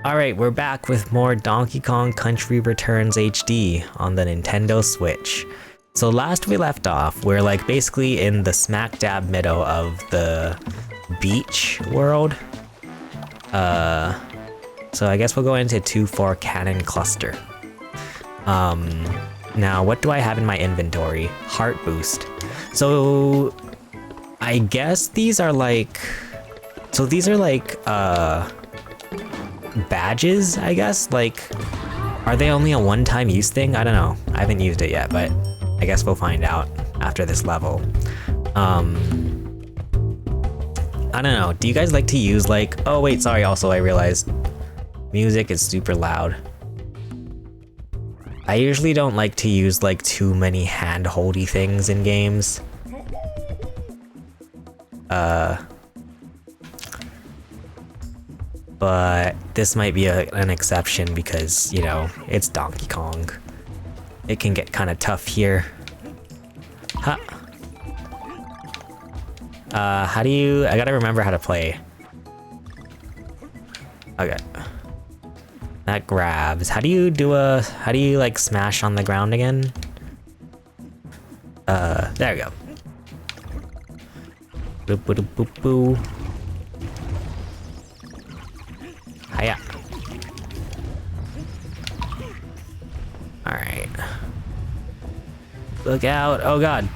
Alright, we're back with more Donkey Kong Country Returns HD on the Nintendo Switch. So last we left off, we're like basically in the smack dab middle of the beach world. So I guess we'll go into 2-4 Cannon Cluster. Now what do I have in my inventory? Heart Boost. So I guess these are like... So these are like, badges, I guess? Like, are they only a one-time use thing? I don't know. I haven't used it yet, but I guess we'll find out after this level. I don't know. Do you guys like to use like... Oh wait, sorry, also I realized music is super loud. I usually don't like to use like too many hand-holdy things in games. But this might be an exception because, you know, it's Donkey Kong. It can get kind of tough here. Huh. How do you... I gotta remember how to play. Okay. That grabs. How do you do a... How do you, like, smash on the ground again? There we go. Boop, boop, boop, boop. Hiya. Alright. Look out. Oh god.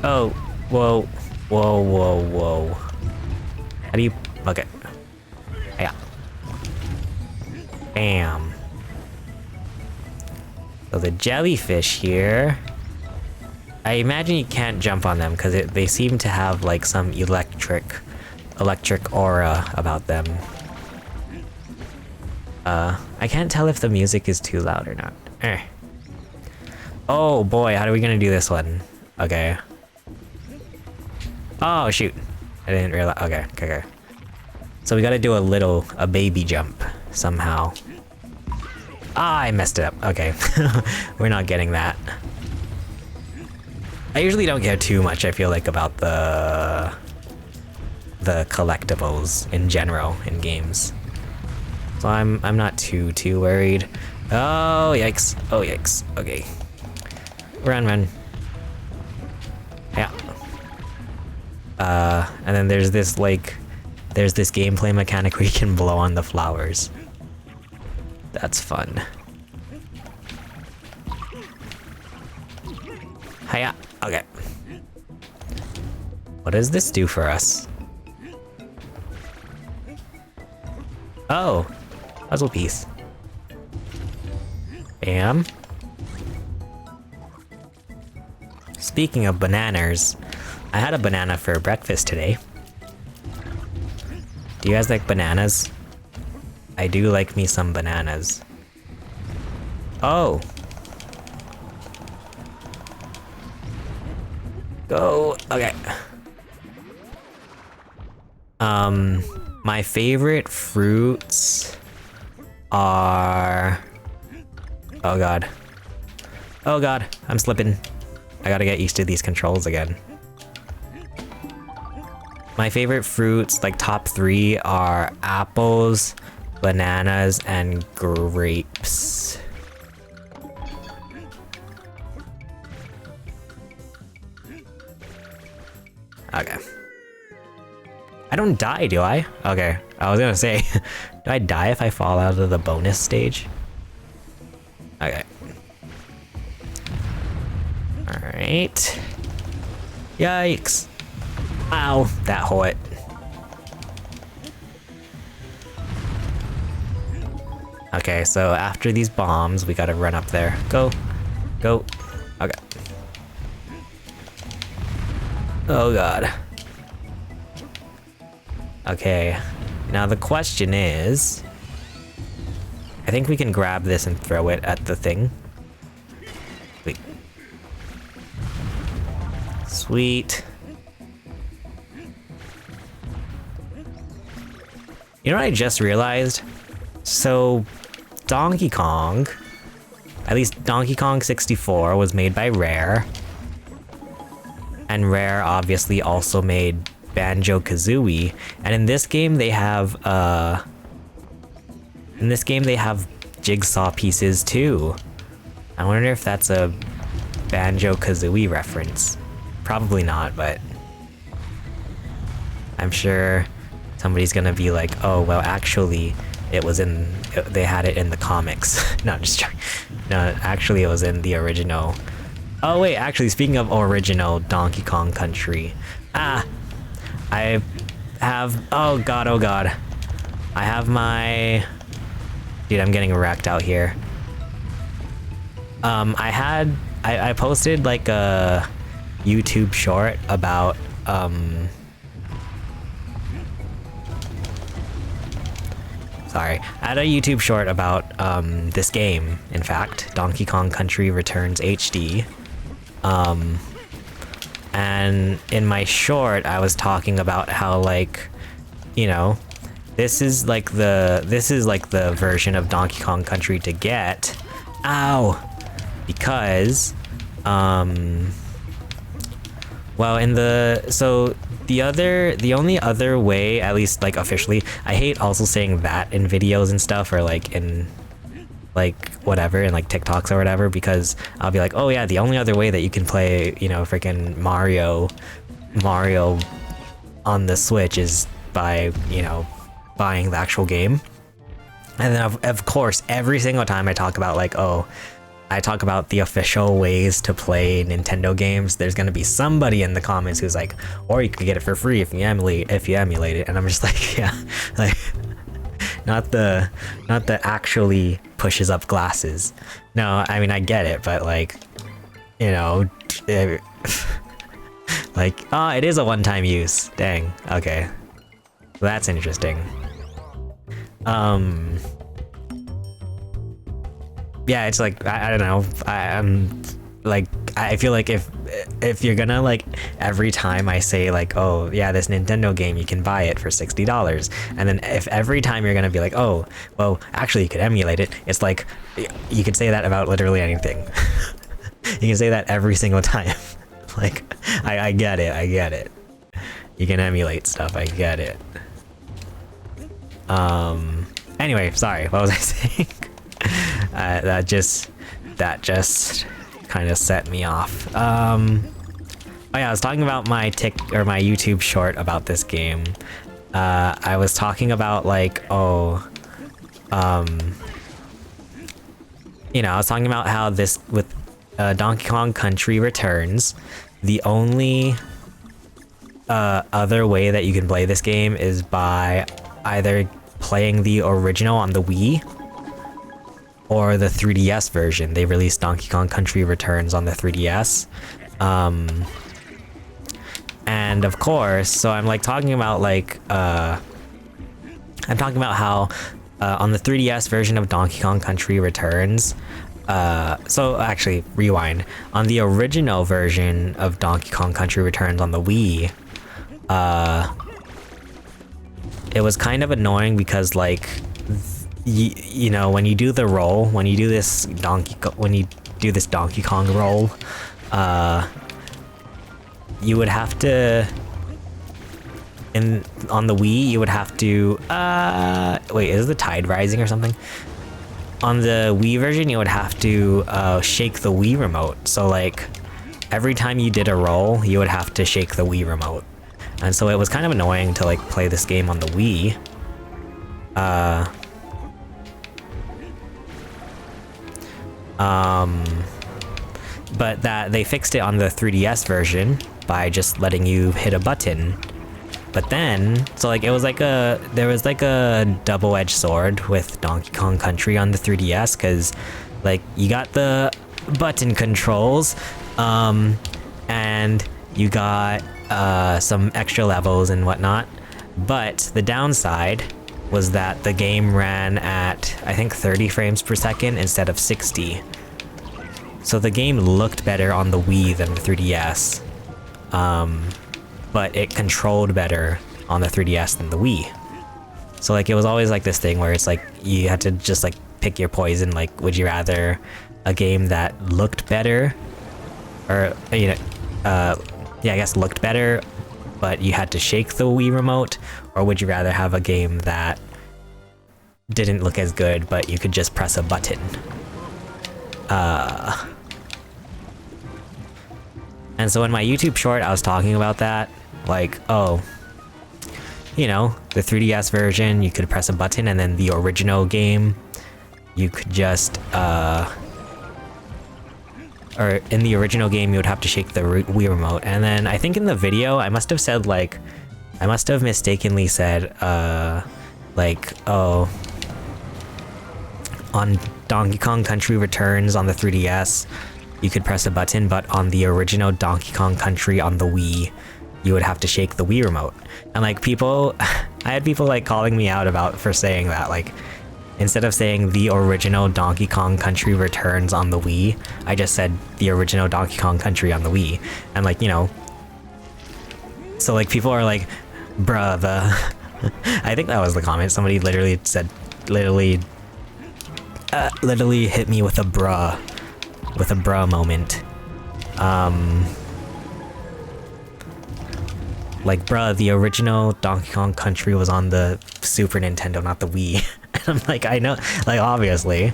Oh. Whoa. Whoa, whoa, whoa. How do you... Okay. Hiya. Bam. So the jellyfish here... I imagine you can't jump on them because they seem to have like some electric aura about them. I can't tell if the music is too loud or not. Oh boy, how are we gonna do this one? Okay. Oh shoot. I didn't realize. Okay. So we gotta do a baby jump somehow. Ah, I messed it up. Okay. We're not getting that. I usually don't care too much, I feel like, about the collectibles in general in games. So I'm not too worried. Oh yikes. Oh yikes. Okay. Run. Yeah. And then there's this gameplay mechanic where you can blow on the flowers. That's fun. Hiya. Okay. What does this do for us? Oh. Puzzle piece. Bam. Speaking of bananas, I had a banana for breakfast today. Do you guys like bananas? I do like me some bananas. Oh. Go. Okay. My favorite fruits are... Oh god. Oh god, I'm slipping. I gotta get used to these controls again. My favorite fruits, like top 3, are apples, bananas, and grapes. Okay. I don't die, do I? Okay. I was gonna say, do I die if I fall out of the bonus stage? Okay. Alright. Yikes. Ow, that hurt. Okay, so after these bombs, we gotta run up there. Go. Go. Okay. Oh god. Okay, now the question is... I think we can grab this and throw it at the thing. Wait. Sweet. You know what I just realized? So, Donkey Kong, at least Donkey Kong 64, was made by Rare. And Rare obviously also made Banjo-Kazooie, and in this game they have In this game, they have jigsaw pieces too. I wonder if that's a Banjo-Kazooie reference. Probably not, but I'm sure somebody's gonna be like, oh, well, actually, they had it in the comics. No, I'm just joking. No, actually, it was in the original. Oh, wait, actually, speaking of original Donkey Kong Country, I have, oh god, I have my, dude, I'm getting wrecked out here. I posted like a YouTube short about, sorry, I had a YouTube short about this game, in fact, Donkey Kong Country Returns HD. And in my short, I was talking about how, like, you know, this is like the version of Donkey Kong Country to get. Ow! Because, well, the only other way, at least like officially, I hate also saying that in videos and stuff, or like in like whatever, in like TikToks or whatever, because I'll be like, oh yeah, the only other way that you can play, you know, freaking Mario on the Switch is by, you know, buying the actual game. And then of course, every single time I talk about like, oh, I talk about the official ways to play Nintendo games, there's gonna be somebody in the comments who's like, or you could get it for free if you emulate it, and I'm just like, yeah, like, not the actually pushes up glasses. No, I mean, I get it, but like, you know, like, oh, it is a one-time use. Dang, okay, that's interesting. Yeah, it's like, I don't know, I'm like, I feel like if you're gonna, like, every time I say like, oh yeah, this Nintendo game, you can buy it for $60, and then if every time you're gonna be like, oh, well, actually you could emulate it, it's like, you could say that about literally anything. You can say that every single time. Like, I get it. You can emulate stuff, I get it. Anyway, sorry, what was I saying? That just kind of set me off. Oh yeah, I was talking about my YouTube short about this game. I was talking about like, oh, you know, I was talking about how this with Donkey Kong Country Returns, the only other way that you can play this game is by either playing the original on the Wii or the 3DS version. They released Donkey Kong Country Returns on the 3DS. And of course, so I'm like talking about like, I'm talking about how on the 3DS version of Donkey Kong Country Returns, so actually, rewind. On the original version of Donkey Kong Country Returns on the Wii, it was kind of annoying because like, you know, when you do the roll, when you do this Donkey Kong roll, you would have to, on the Wii, you would have to, wait, is the tide rising or something? On the Wii version, you would have to shake the Wii remote. So like, every time you did a roll, you would have to shake the Wii remote. And so it was kind of annoying to like play this game on the Wii. But that they fixed it on the 3DS version by just letting you hit a button. But then, so like, it was like there was like a double-edged sword with Donkey Kong Country on the 3DS, because like, you got the button controls, and you got some extra levels and whatnot, but the downside was that the game ran at, I think, 30 frames per second instead of 60. So the game looked better on the Wii than the 3DS, but it controlled better on the 3DS than the Wii. So like, it was always like this thing where it's like, you had to just like pick your poison. Like, would you rather a game that looked better, or, you know, yeah, I guess looked better, but you had to shake the Wii remote, or would you rather have a game that didn't look as good, but you could just press a button. And so in my YouTube short, I was talking about that, like, oh, you know, the 3DS version, you could press a button, and then the original game, you could just, or in the original game, you would have to shake the Wii remote. And then I think in the video, I must have said, like, I must have mistakenly said, like, oh, on Donkey Kong Country Returns on the 3DS, you could press a button, but on the original Donkey Kong Country on the Wii, you would have to shake the Wii remote. And like people, I had people like calling me out for saying that, like, instead of saying the original Donkey Kong Country Returns on the Wii, I just said the original Donkey Kong Country on the Wii. And like, you know, so like people are like, bruh, I think that was the comment. Somebody literally said, literally hit me with a bruh moment. Like, bruh, the original Donkey Kong Country was on the Super Nintendo, not the Wii. And I'm like, I know, like, obviously,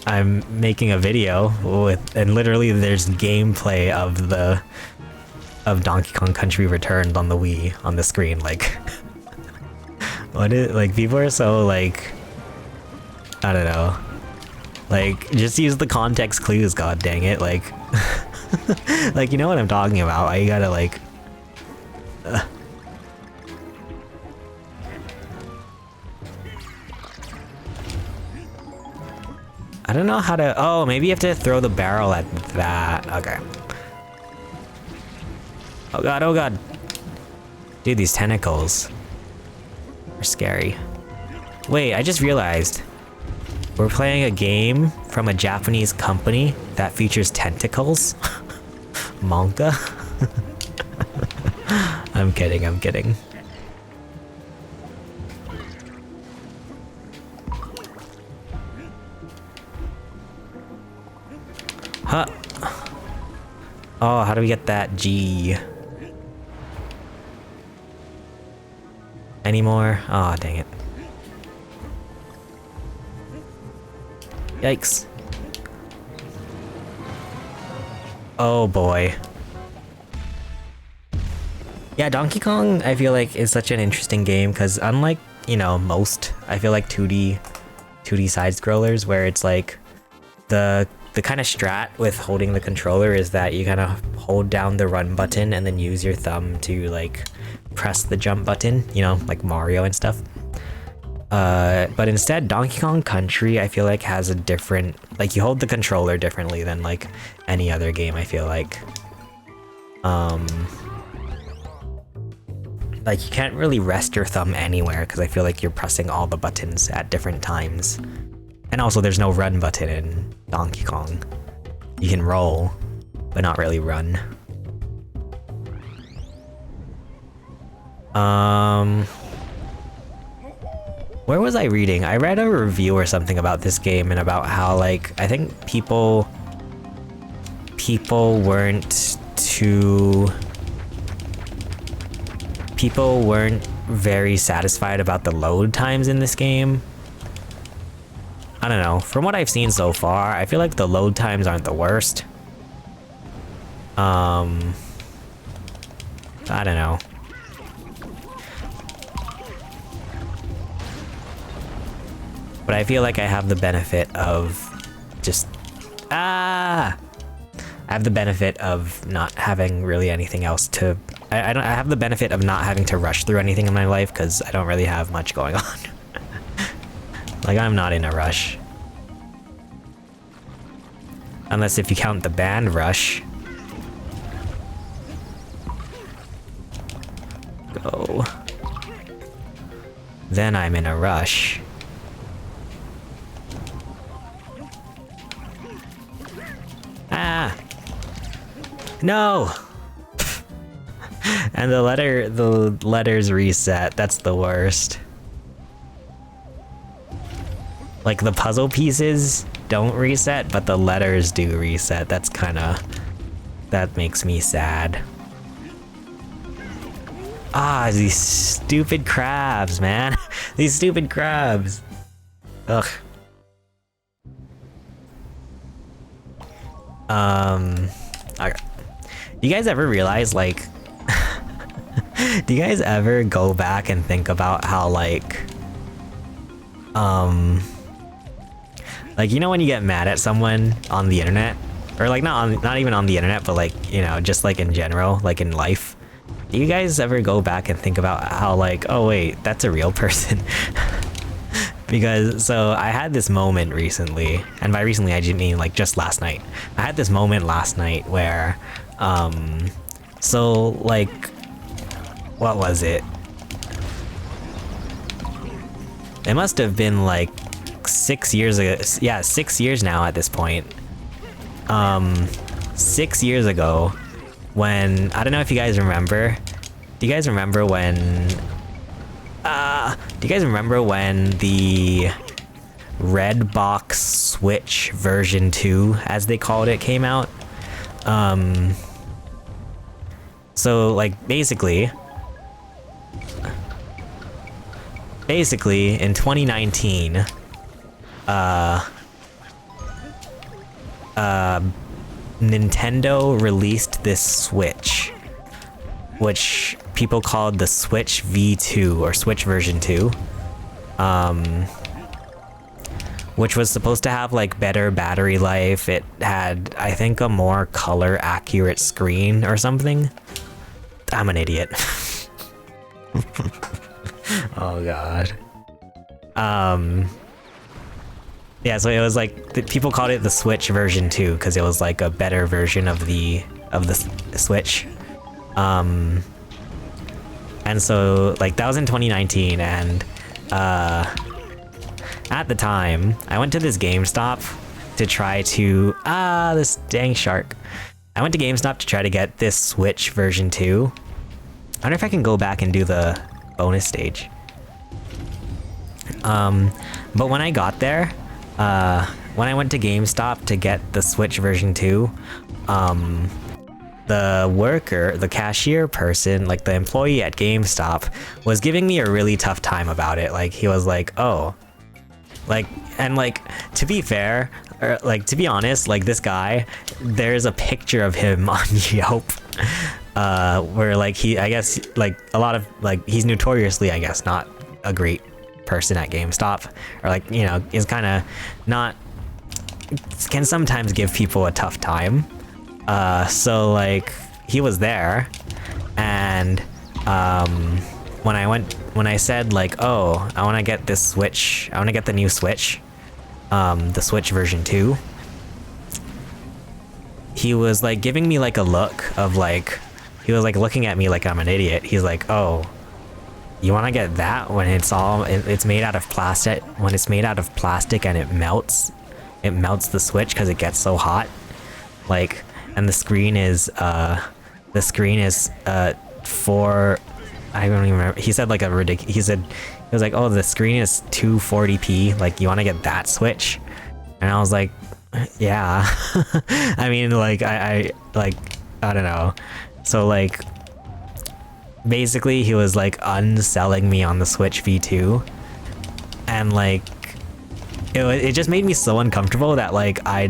I'm making a video with, and literally there's gameplay of Donkey Kong Country Returns on the Wii on the screen. Like, what is, like, people are so, like, I don't know. Like, just use the context clues, god dang it, like... like, you know what I'm talking about, you gotta, like... I don't know how to... Oh, maybe you have to throw the barrel at that. Okay. Oh god, oh god. Dude, these tentacles are scary. Wait, I just realized. We're playing a game from a Japanese company that features tentacles. Manga? I'm kidding, I'm kidding. Huh. Oh, how do we get that G? Any more? Oh, dang it. Yikes. Oh boy. Yeah, Donkey Kong, I feel like, is such an interesting game because unlike, you know, most, I feel like 2D side scrollers where it's like the kind of strat with holding the controller is that you kind of hold down the run button and then use your thumb to like press the jump button, you know, like Mario and stuff. But instead, Donkey Kong Country, I feel like, has a different, like, you hold the controller differently than, like, any other game, I feel like. Like, you can't really rest your thumb anywhere, because I feel like you're pressing all the buttons at different times. And also, there's no run button in Donkey Kong. You can roll, but not really run. Where was I reading? I read a review or something about this game and about how, like, I think people weren't very satisfied about the load times in this game. I don't know. From what I've seen so far, I feel like the load times aren't the worst. I don't know. But I feel like I have the benefit of just... I have the benefit of not having really anything else to... I have the benefit of not having to rush through anything in my life because I don't really have much going on. Like, I'm not in a rush. Unless if you count the band rush. Go. Then I'm in a rush. Ah! No! And the letters reset. That's the worst. Like, the puzzle pieces don't reset, but the letters do reset. That's kinda... that makes me sad. Ah, these stupid crabs, man. These stupid crabs. Ugh. Okay. You guys ever realize, like, do you guys ever go back and think about how, like, you know when you get mad at someone on the internet? Or, like, not even on the internet, but, like, you know, just, like, in general, like, in life? Do you guys ever go back and think about how, like, oh wait, that's a real person? Because, so, I had this moment recently, and by recently I didn't mean, like, just last night. I had this moment last night where, so, like, what was it? It must have been, like, 6 years ago. Yeah, 6 years now at this point. 6 years ago, when, I don't know if you guys remember. Do you guys remember when... do you guys remember when the Red Box Switch version 2, as they called it, came out? So, like, basically, in 2019, Nintendo released this Switch, which people called the Switch V2 or Switch version 2, which was supposed to have like better battery life. It had, I think, a more color accurate screen or something. I'm an idiot. Oh god. Yeah, so it was like people called it the Switch version 2 because it was like a better version of the Switch. And so, like, that was in 2019, and at the time, I went to this GameStop to try to... this dang shark. I went to GameStop to try to get this Switch version 2. I wonder if I can go back and do the bonus stage. But when I got there, when I went to GameStop to get the Switch version 2, the worker, the cashier person, like the employee at GameStop, was giving me a really tough time about it. Like, he was like, oh, like, and like, to be fair, or like, to be honest, like, this guy, there's a picture of him on Yelp, where like I guess, like, a lot of, like, he's notoriously, I guess, not a great person at GameStop, or like, you know, is kind of not, can sometimes give people a tough time. So like, he was there, and when I said like, oh, I want to get this Switch, I want to get the new Switch, the Switch version 2, he was like giving me like a look of like, he was like looking at me like I'm an idiot. He's like, oh, you want to get that when it's made out of plastic, when it's made out of plastic and it melts the Switch because it gets so hot, like. And the screen is for, I don't even remember. He said like a ridiculous, he was like, oh, the screen is 240p, like, you want to get that Switch? And I was like, yeah. I mean, like, I don't know. So like, basically he was like unselling me on the Switch V2, and like, it just made me so uncomfortable that like I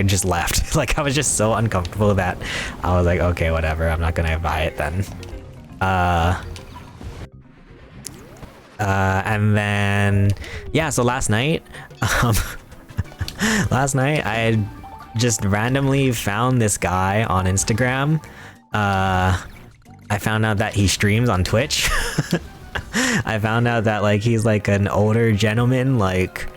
just left. Like, I was just so uncomfortable that I was like, okay, whatever, I'm not gonna buy it then. And then, yeah, so last night, I had just randomly found this guy on Instagram. I found out that he streams on Twitch. I found out that like he's like an older gentleman, like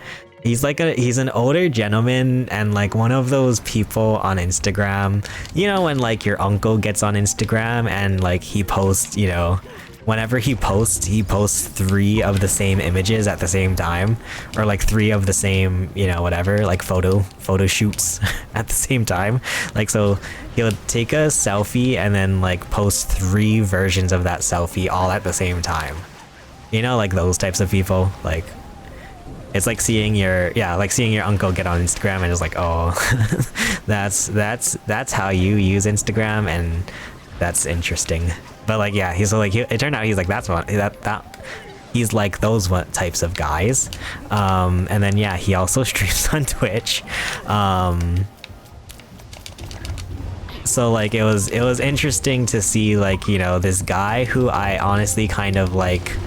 he's an older gentleman, and like one of those people on Instagram, you know, when like your uncle gets on Instagram and like he posts, you know, whenever he posts 3 of the same images at the same time, or like 3 of the same, you know, whatever, like photo shoots at the same time. Like, so he'll take a selfie and then like post 3 versions of that selfie all at the same time. You know, like those types of people, like, it's like seeing your uncle get on Instagram and it's like, oh, that's how you use Instagram, and That's interesting. But like, yeah, he's like, it turned out he's like, that's what he's like those types of guys. And then yeah, he also streams on Twitch. So like it was interesting to see, like, you know, this guy who I honestly kind of like,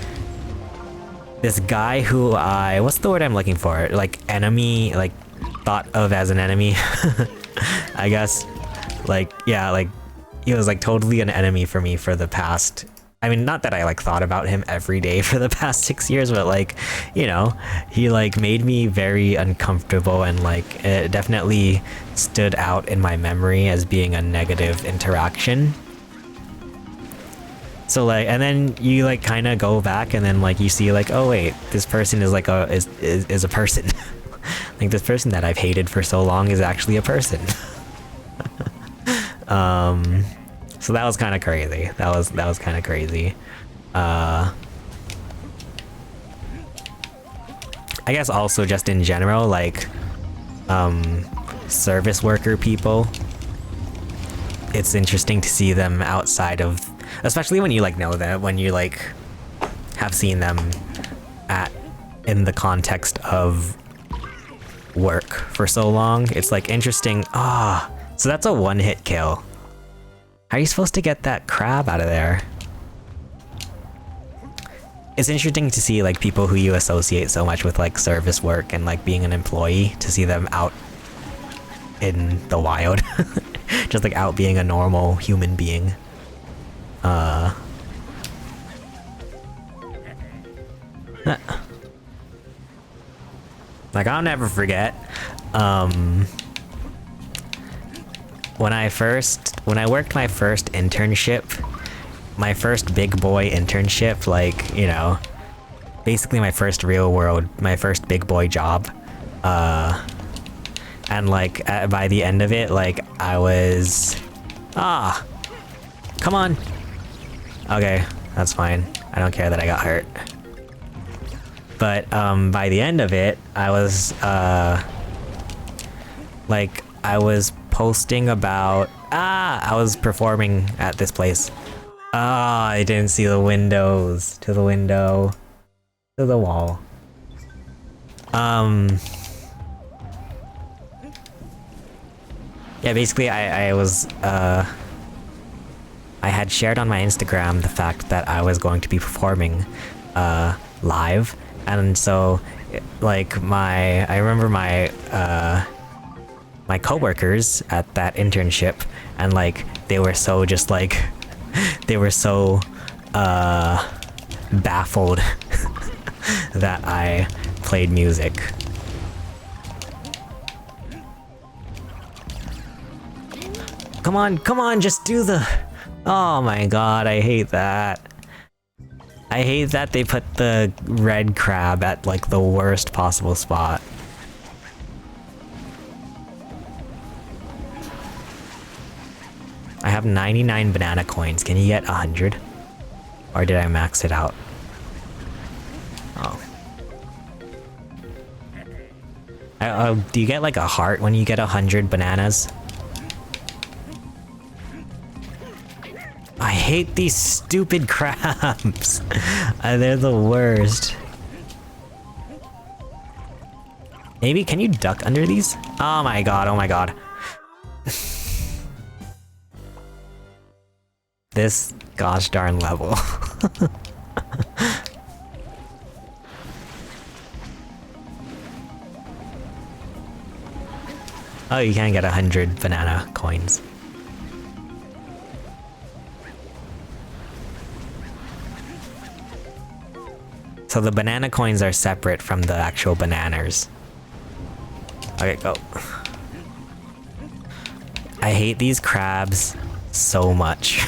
this guy who what's the word I'm looking for? Like enemy, like thought of as an enemy, I guess. Like, yeah, like he was like totally an enemy for me for the past, I mean, not that I like thought about him every day for the past 6 years, but like, you know, he like made me very uncomfortable, and like it definitely stood out in my memory as being a negative interaction. So like, and then you like kind of go back and then like you see like, oh wait, this person is like is a person. Like this person that I've hated for so long is actually a person. So that was kind of crazy. That was kind of crazy. I guess also just in general, like, service worker people, it's interesting to see them outside of, especially when you like know them, when you like have seen them in the context of work for so long. It's like interesting. So that's a one-hit kill. How are you supposed to get that crab out of there? It's interesting to see like people who you associate so much with like service work and like being an employee, to see them out in the wild. Just like out being a normal human being. Like I'll never forget when I worked my first internship, my first big boy internship, like, you know, basically my first my first big boy job. And like by the end of it, like I was, come on. Okay, that's fine. I don't care that I got hurt. But by the end of it, I was like, I was posting about, I was performing at this place. I didn't see the windows. To the window. To the wall. Yeah, basically I was, I had shared on my Instagram the fact that I was going to be performing live, and so like I remember my my coworkers at that internship, and like they were so just like they were so baffled that I played music. Come on, just do the... Oh my god, I hate that. I hate that they put the red crab at like the worst possible spot. I have 99 banana coins. Can you get 100? Or did I max it out? Oh. Do you get like a heart when you get 100 bananas? I hate these stupid crabs. They're the worst. Maybe, can you duck under these? Oh my god, oh my god. This gosh darn level. Oh, you can get 100 banana coins. So the banana coins are separate from the actual bananas. Okay, go. I hate these crabs so much.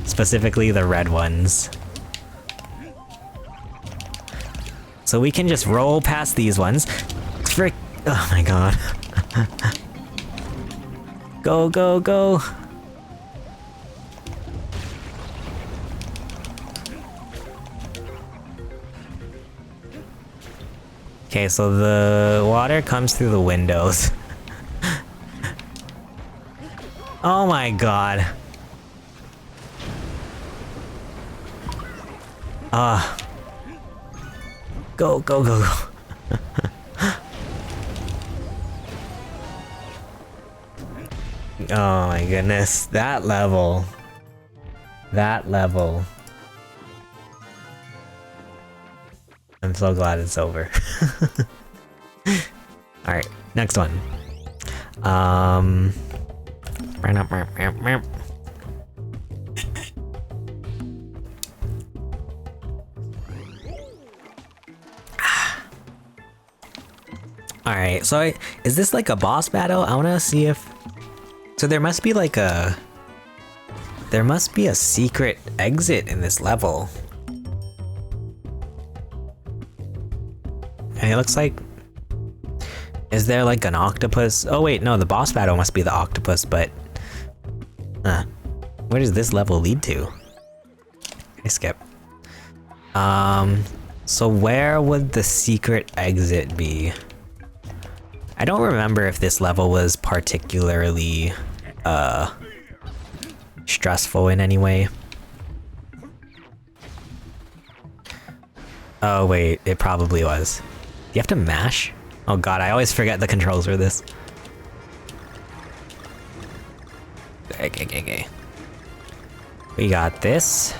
Specifically the red ones. So we can just roll past these ones. Frick. Oh my god. Go, go, go. Okay, so the water comes through the windows. Oh my god. Ah. Go, go, go, go. Oh my goodness, that level. That level. I'm so glad it's over. Alright, next one. Alright, so is this like a boss battle? I wanna see if... So there must be like a... There must be a secret exit in this level. And it looks like... Is there like an octopus? Oh wait, no, the boss battle must be the octopus, but... Where does this level lead to? I skip. So where would the secret exit be? I don't remember if this level was particularly, stressful in any way. Oh wait, it probably was. Do you have to mash? Oh god, I always forget the controls for this. Okay. We got this.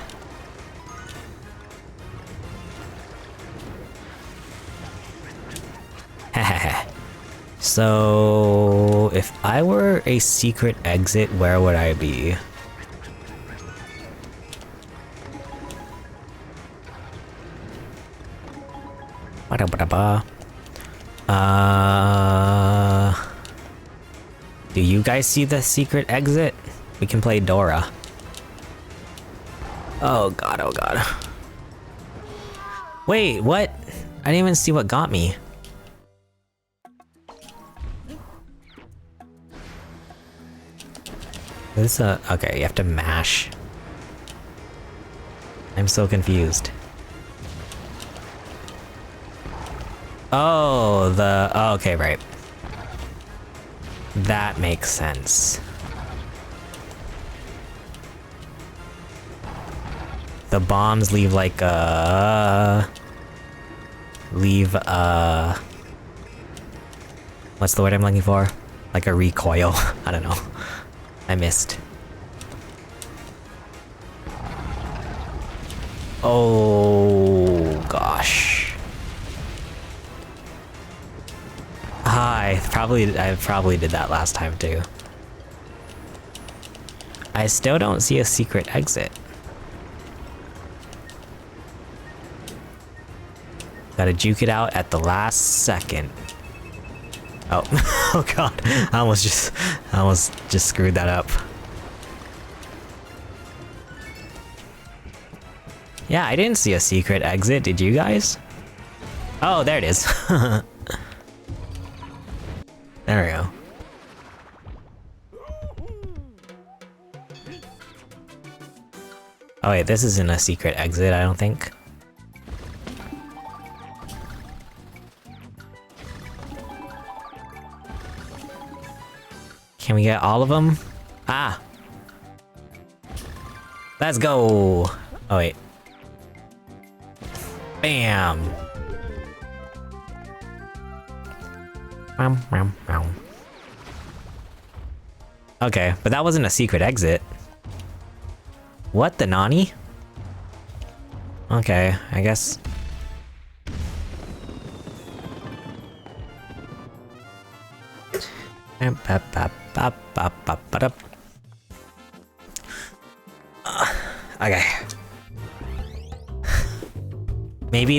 So, if I were a secret exit, where would I be? Do you guys see the secret exit? We can play Dora. Oh god, oh god. Wait, what? I didn't even see what got me. This okay, you have to mash. I'm so confused. Oh, okay, right. That makes sense. The bombs leave like what's the word I'm looking for? Like a recoil. I don't know. I missed. Oh gosh. I probably did that last time too. I still don't see a secret exit. Gotta juke it out at the last second. Oh, oh god, I almost just screwed that up. Yeah, I didn't see a secret exit, did you guys? Oh, there it is. There we go. Oh wait, this isn't a secret exit, I don't think. Can we get all of them? Ah! Let's go! Oh wait. Bam! Okay, but that wasn't a secret exit. What the nani? Okay, I guess. Okay. Maybe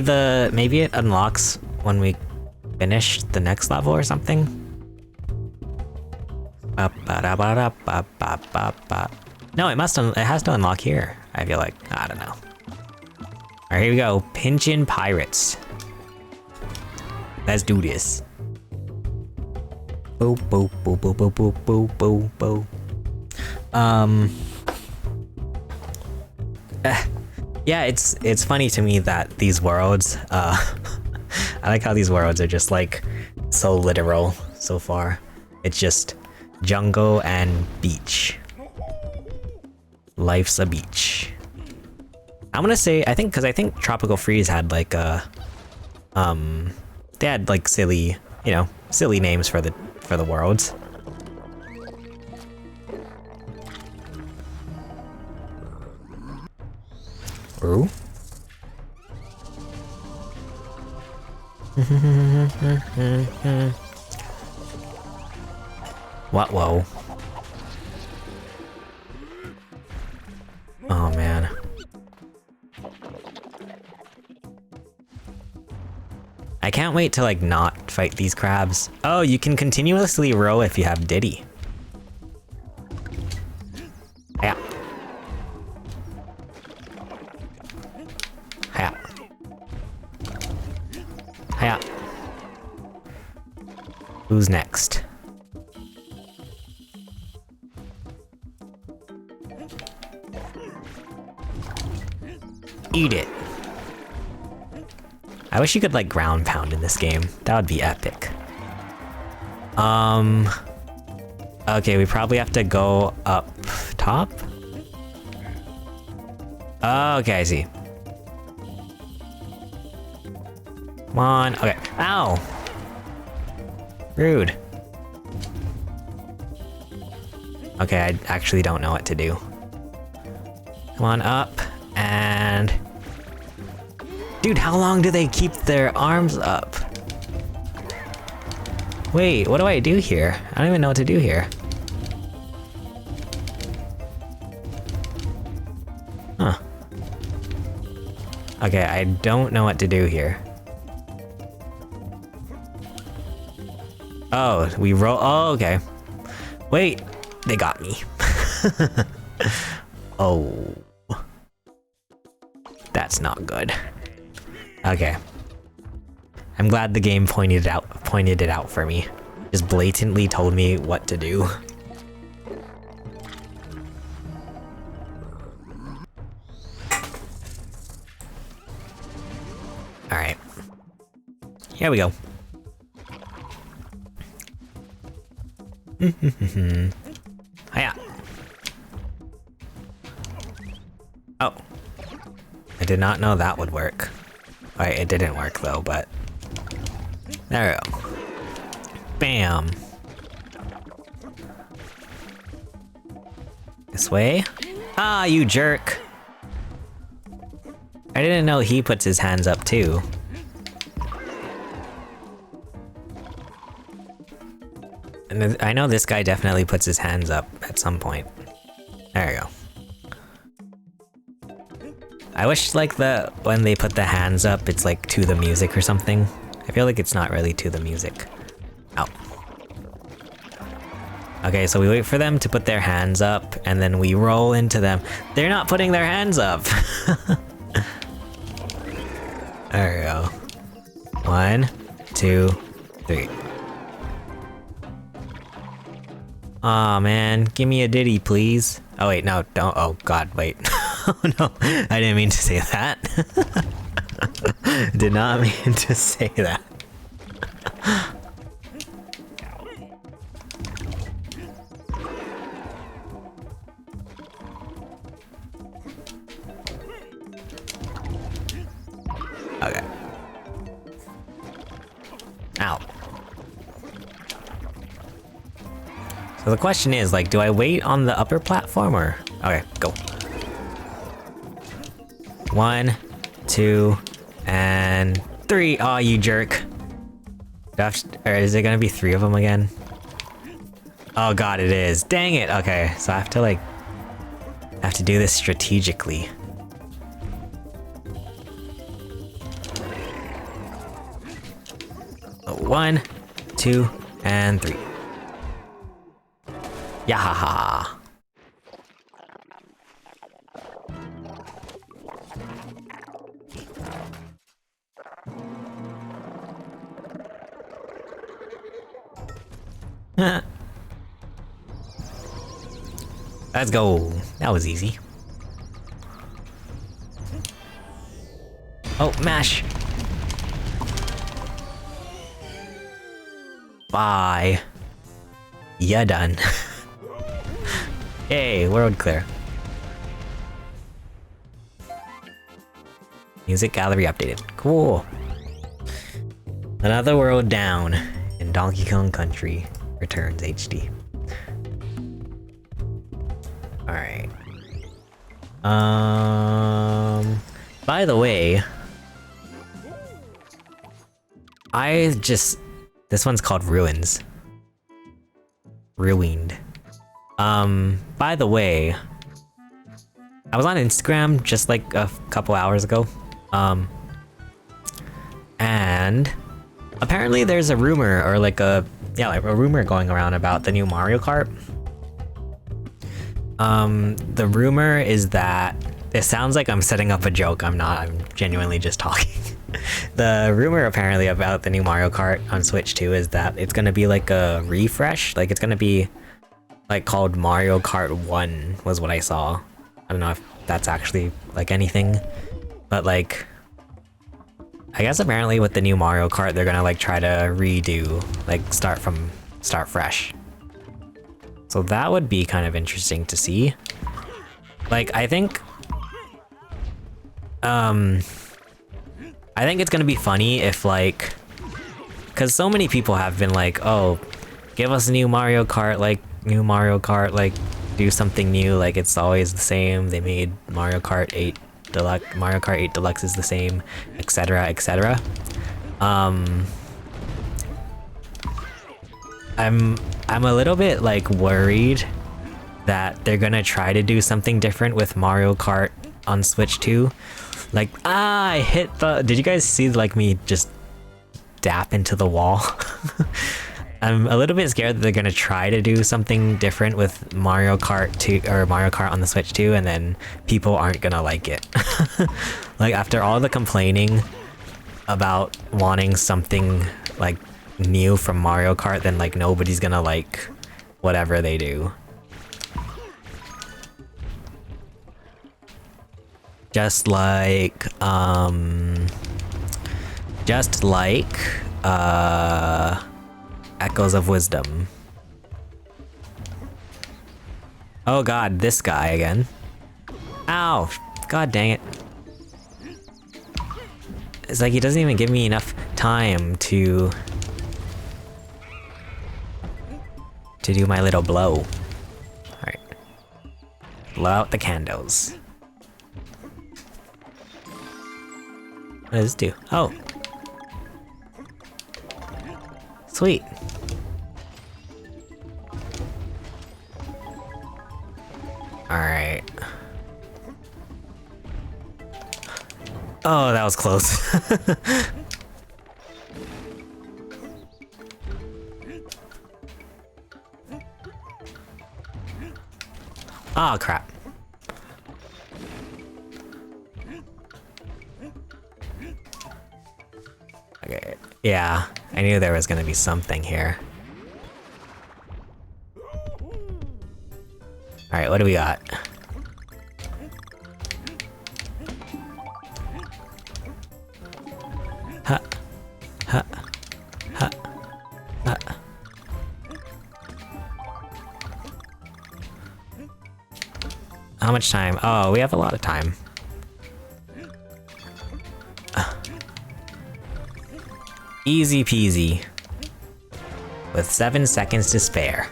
it unlocks when we finish the next level or something. No, it has to unlock here. I feel like, I don't know. Alright, here we go. Pinchin' Pirates. Let's do this. Boop boop boop boop boop boop boop boop boop. Yeah, it's funny to me that these worlds, I like how these worlds are just like so literal so far. It's just jungle and beach. Life's a beach. I'm gonna say, because I think Tropical Freeze had like a, they had like silly, you know, silly names for the worlds. Ooh. What? Whoa. Oh man. I can't wait to like not fight these crabs. Oh, you can continuously row if you have Diddy. Yeah. Yeah. Yeah. Who's next? Eat it. I wish you could like ground pound in this game. That would be epic. Okay, we probably have to go up top. Oh, okay, I see. Come on. Okay. Ow! Rude. Okay, I actually don't know what to do. Come on up, and... Dude, how long do they keep their arms up? Wait, what do I do here? I don't even know what to do here. Huh. Okay, I don't know what to do here. Oh, we roll. Oh, okay. Wait, they got me. Oh. That's not good. Okay. I'm glad the game pointed it out for me. Just blatantly told me what to do. Alright. Here we go. Hiya. Oh. I did not know that would work. Alright, it didn't work though, but... There we go. Bam! This way? Ah, you jerk! I didn't know he puts his hands up too. And I know this guy definitely puts his hands up at some point. There we go. I wish like when they put the hands up, it's like to the music or something. I feel like it's not really to the music. Oh. Okay, so we wait for them to put their hands up, and then we roll into them. They're not putting their hands up! There we go. 1, 2, 3. Aw, man, give me a ditty, please. Oh wait, no, don't. Oh god, wait. Oh no, I didn't mean to say that. Did not mean to say that. Okay. Ow. So the question is, like, do I wait on the upper platform or... Okay, go. 1, 2, and 3. Aw, you jerk. Or is it gonna be 3 of them again? Oh god, it is. Dang it. Okay, so I have to, like... I have to do this strategically. So 1, 2, and 3. Yahaha. Let's go. That was easy. Oh, mash. Bye. Yeah, done. Yay, world clear. Music gallery updated. Cool. Another world down in Donkey Kong Country Returns HD. Alright. By the way, this one's called Ruins. Ruined. By the way, I was on Instagram just like a couple hours ago. And apparently there's a rumor, or like a rumor going around about the new Mario Kart. The rumor is that, it sounds like I'm setting up a joke, I'm not, I'm genuinely just talking. The rumor apparently about the new Mario Kart on Switch 2 is that it's gonna be like a refresh, like it's gonna be like called Mario Kart 1 was what I saw. I don't know if that's actually like anything, but like, I guess apparently with the new Mario Kart they're gonna like try to redo, like start fresh. So that would be kind of interesting to see. Like, I think it's gonna be funny if like, cause so many people have been like, oh, give us a new Mario Kart, like do something new, like it's always the same, they made Mario Kart 8 Deluxe is the same, etc, etc. I'm a little bit like worried that they're gonna try to do something different with Mario Kart on Switch 2. Like, I hit the, did you guys see like me just dap into the wall? I'm a little bit scared that they're gonna try to do something different with Mario Kart 2 or Mario Kart on the Switch 2, and then people aren't gonna like it. Like after all the complaining about wanting something like new from Mario Kart, then like nobody's gonna like whatever they do. Just like Echoes of Wisdom. Oh god, this guy again. Ow! God dang it. It's like he doesn't even give me enough time to do my little blow. Alright. Blow out the candles. What does this do? Oh. Sweet. Alright. Oh, that was close. Oh, crap. Okay, yeah, I knew there was gonna be something here. Alright, what do we got? Ha. Ha. Ha. Ha. How much time? Oh, we have a lot of time. Easy peasy. With 7 seconds to spare.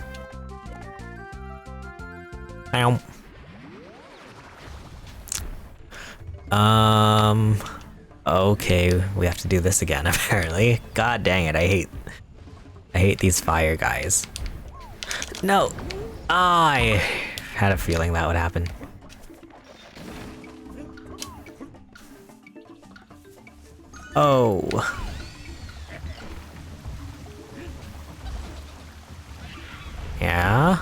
Ow. Okay, we have to do this again, apparently. God dang it, I hate these fire guys. No! I had a feeling that would happen. Oh. Yeah?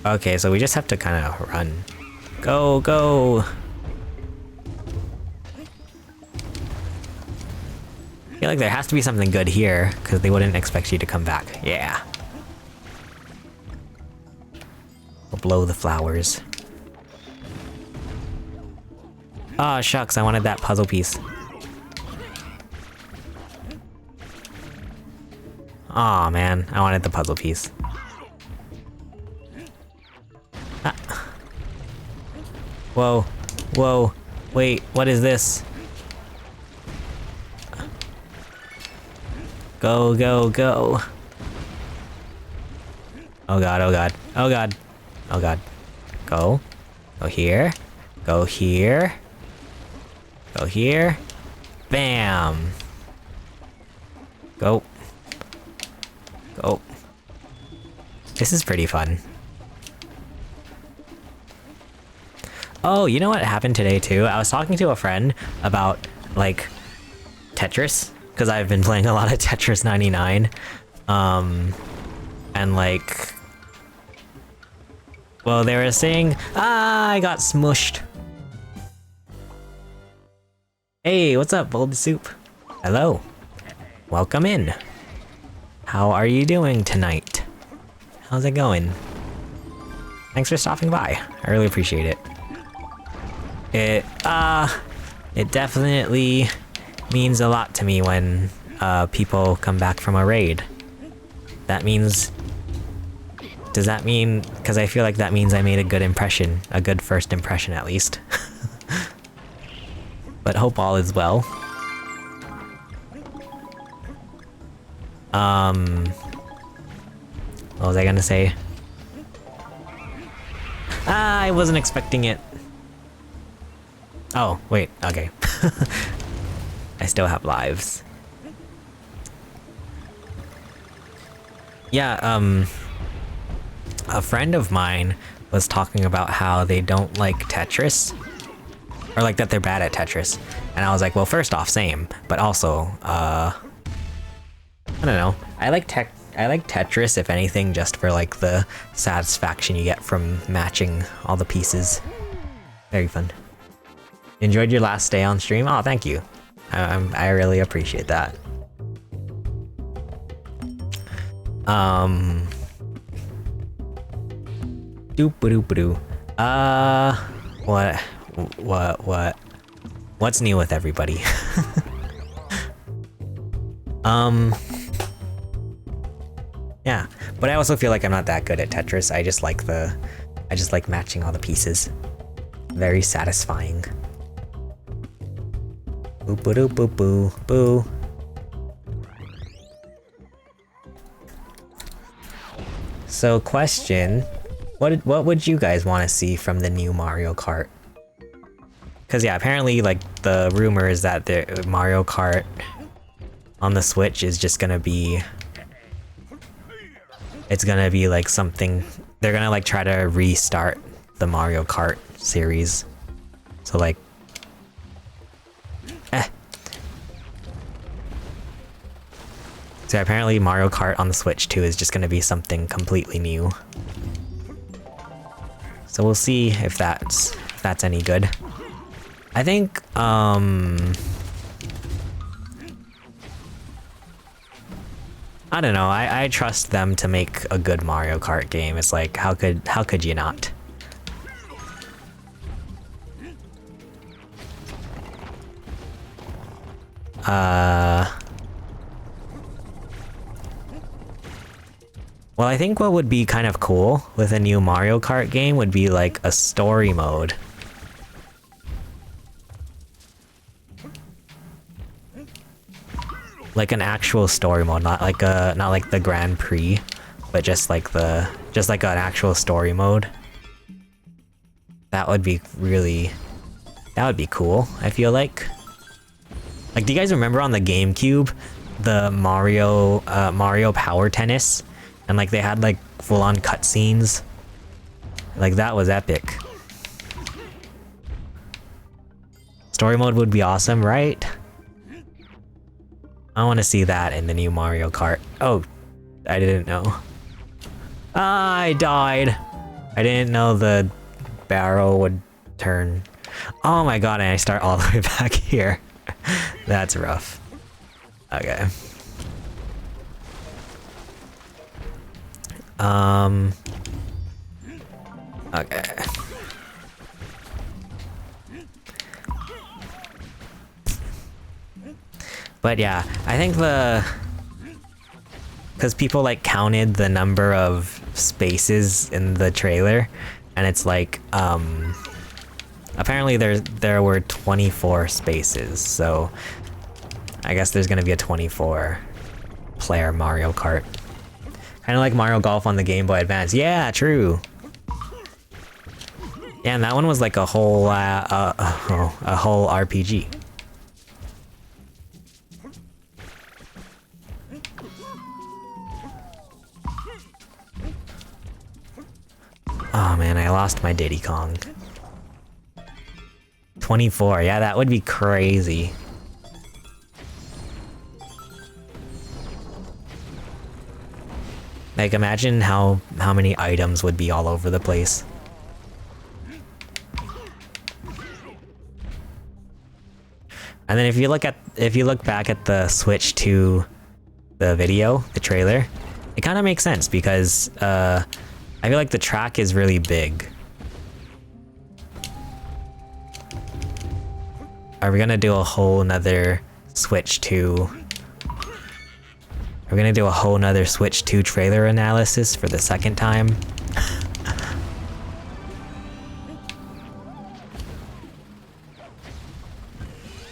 Okay, so we just have to kind of run. Go, go! I feel like there has to be something good here, because they wouldn't expect you to come back. Yeah. We'll blow the flowers. Oh, shucks, I wanted that puzzle piece. Aw, man, I wanted the puzzle piece. Ah. Whoa, whoa, Wait, what is this? Go, go, go. Oh god, oh god, oh god, oh god. Go. Go here. Go here. Go here. Bam! Go. Go. This is pretty fun. Oh, you know what happened today too? I was talking to a friend about, like, Tetris, because I've been playing a lot of Tetris 99. And like... Well, they were saying, I got smushed. Hey, what's up, Bulb Soup? Hello. Welcome in. How are you doing tonight? How's it going? Thanks for stopping by. I really appreciate it. It definitely means a lot to me when people come back from a raid. That means... Does that mean... Because I feel like that means I made a good impression. A good first impression, at least. But hope all is well. What was I gonna say? I wasn't expecting it. Oh, wait, okay. I still have lives. Yeah, a friend of mine was talking about how they don't like Tetris. Or like that they're bad at Tetris. And I was like, well, first off, same. But also, I don't know. I like Tetris, if anything, just for like the satisfaction you get from matching all the pieces. Very fun. Enjoyed your last day on stream? Oh, thank you. I really appreciate that. Doop-a-doop-a-doo. What's new with everybody? Yeah, but I also feel like I'm not that good at Tetris. I just like matching all the pieces. Very satisfying. Boo-ba-doo-boo-boo-boo. So question, what would you guys want to see from the new Mario Kart? Because yeah, apparently like the rumor is that the Mario Kart on the Switch is just gonna be... It's gonna be like something... They're gonna like try to restart the Mario Kart series. So like... So apparently Mario Kart on the Switch 2 is just gonna be something completely new. So we'll see if that's any good. I think, I don't know, I trust them to make a good Mario Kart game. It's like, how could you not? Well, I think what would be kind of cool with a new Mario Kart game would be like a story mode. Like an actual story mode, not like the Grand Prix, but just like an actual story mode. That would be cool, I feel like. Like, do you guys remember on the GameCube, the Mario Power Tennis? And like they had like full-on cutscenes. Like that was epic. Story mode would be awesome, right? I want to see that in the new Mario Kart. Oh, I didn't know. I died. I didn't know the barrel would turn. Oh my god, and I start all the way back here. That's rough. Okay. Okay. But yeah, I think because people like counted the number of spaces in the trailer, and it's like, Apparently there were 24 spaces, so I guess there's gonna be a 24 player Mario Kart. Kind of like Mario Golf on the Game Boy Advance. Yeah, true. Yeah, and that one was like a whole RPG. Oh man, I lost my Diddy Kong. 24, yeah, that would be crazy. Like, imagine how many items would be all over the place. And then if you look back at the Switch 2 the video, the trailer, it kind of makes sense because I feel like the track is really big. Are we gonna do a whole nother Switch 2? Are we gonna do a whole nother Switch 2 trailer analysis for the second time?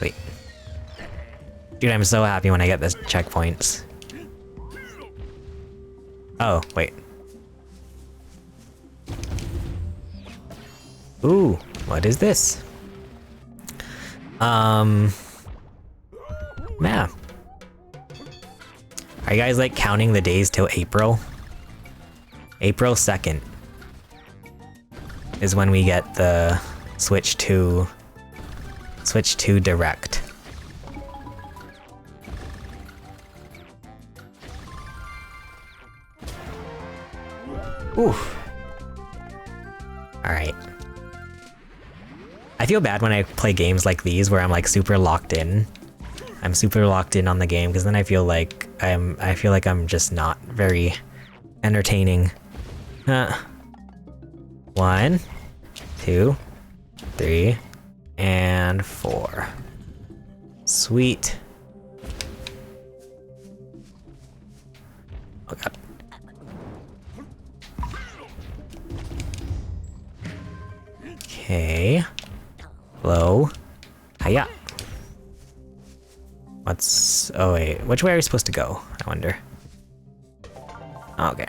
Wait. Dude, I'm so happy when I get the checkpoints. Oh, wait. Ooh, what is this? Map. Are you guys like counting the days till April? April 2nd is when we get the Switch 2 Direct. Oof. Alright. I feel bad when I play games like these where I'm like super locked in. I'm super locked in on the game because then I feel like I'm just not very entertaining. 1, 2, 3, and 4. Sweet. Oh god. Okay. Hello. Hiya. What's... oh wait, which way are we supposed to go? I wonder. Okay.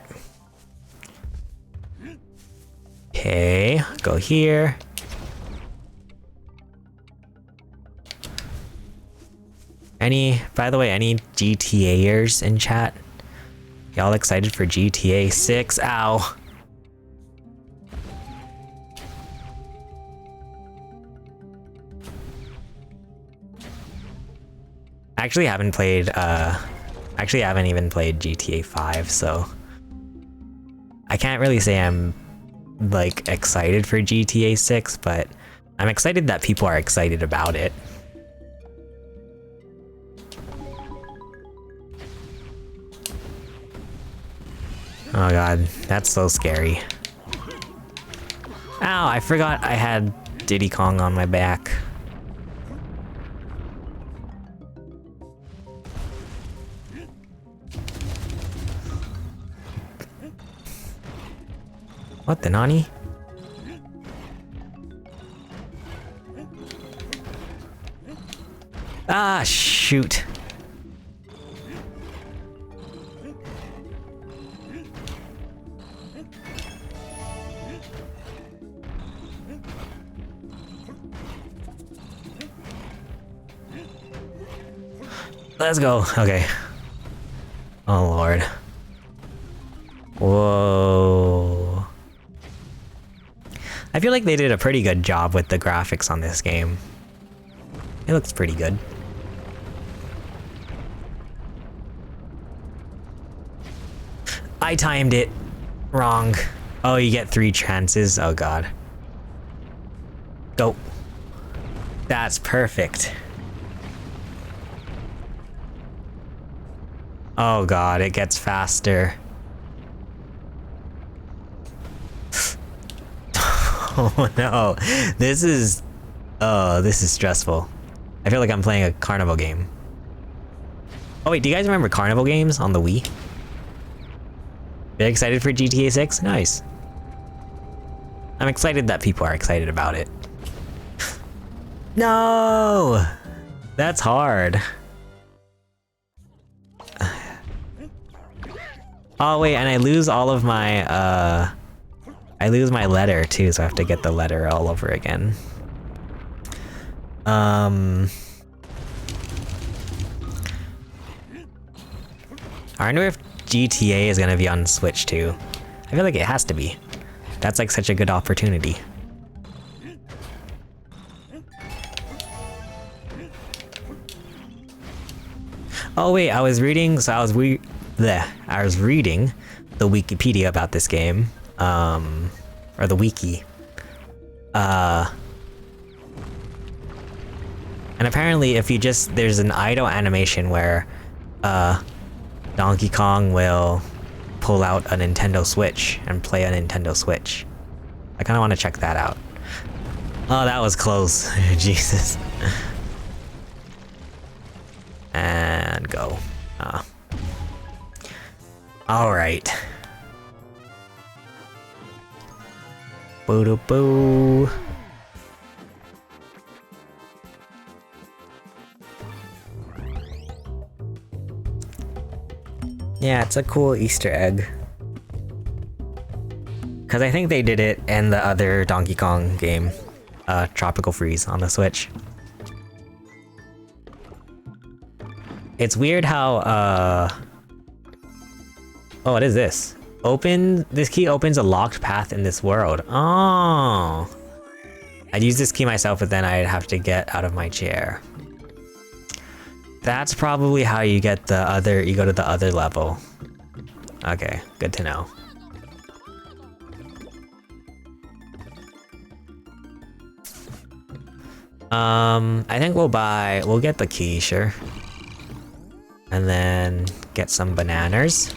Okay, go here. By the way, any GTAers in chat? Y'all excited for GTA 6? Ow. I actually haven't even played GTA 5, so I can't really say I'm like excited for GTA 6, but I'm excited that people are excited about it. Oh god, that's so scary. Ow, I forgot I had Diddy Kong on my back. What the nani? Ah, shoot. Let's go. Okay. Oh lord. Whoa. I feel like they did a pretty good job with the graphics on this game. It looks pretty good. I timed it wrong. Oh, you get 3 chances. Oh god. Go. That's perfect. Oh god, it gets faster. Oh no, this is stressful. I feel like I'm playing a carnival game. Oh wait, do you guys remember carnival games on the Wii? Very excited for GTA 6? Nice. I'm excited that people are excited about it. No! That's hard. Oh wait, and I lose all of my, I lose my letter too, so I have to get the letter all over again. I wonder if GTA is gonna be on Switch too. I feel like it has to be. That's like such a good opportunity. Oh wait, I was reading, so I was reading the Wikipedia about this game, or the wiki. And apparently if you just, there's an idle animation where, Donkey Kong will pull out a Nintendo Switch and play a Nintendo Switch. I kinda wanna check that out. Oh, that was close. Jesus. And go. Alright. Boo-doo-boo. Yeah, it's a cool Easter egg. Cause I think they did it in the other Donkey Kong game, Tropical Freeze on the Switch. It's weird how, oh, what is this? This key opens a locked path in this world. Oh. I'd use this key myself, but then I'd have to get out of my chair. That's probably how you get the other, you go to the other level. Okay, good to know. I think we'll get the key, sure. And then get some bananas.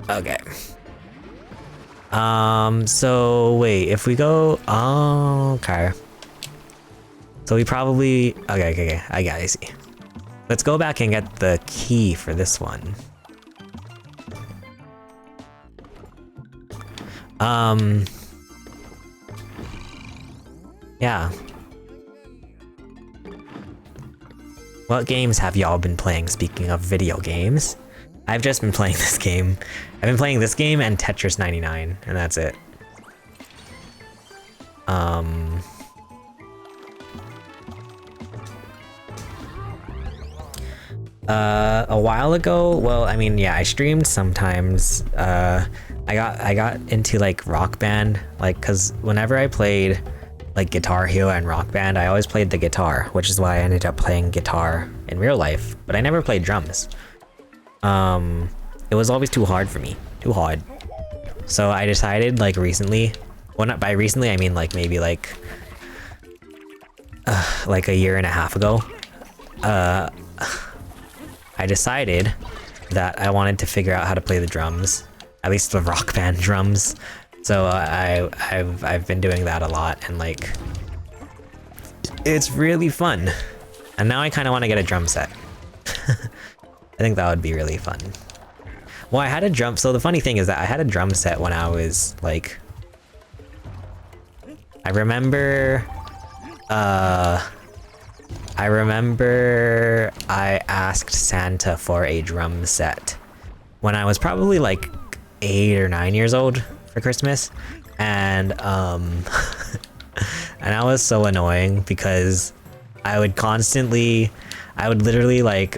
Okay. So wait, if we go, oh, okay. So we probably, okay, I see. Let's go back and get the key for this one. Yeah. What games have y'all been playing, speaking of video games? I've just been playing this game. I've been playing this game and Tetris 99, and that's it. A while ago, well, I mean, yeah, I streamed sometimes. I got into like Rock Band, like, cause whenever I played like Guitar Hero and Rock Band, I always played the guitar, which is why I ended up playing guitar in real life, but I never played drums. It was always too hard for me, too hard. So I decided like recently, well, not by recently, I mean like maybe like a year and a half ago, I decided that I wanted to figure out how to play the drums, at least the Rock Band drums. So I've been doing that a lot, and like, it's really fun. And now I kind of want to get a drum set. I think that would be really fun. Well, I had a drum, so the funny thing is that I had a drum set when I was like, I remember I asked Santa for a drum set when I was probably like 8 or 9 years old for Christmas, and and I was so annoying because I would literally like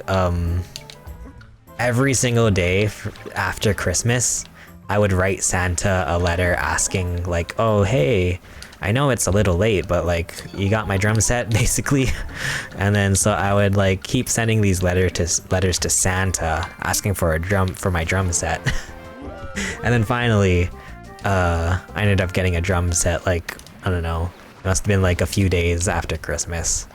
every single day after Christmas, I would write Santa a letter asking like, oh hey, I know it's a little late, but like, you got my drum set, basically. And then so I would like keep sending these letters to Santa asking for my drum set. And then finally, I ended up getting a drum set, like, I don't know, it must have been like a few days after Christmas.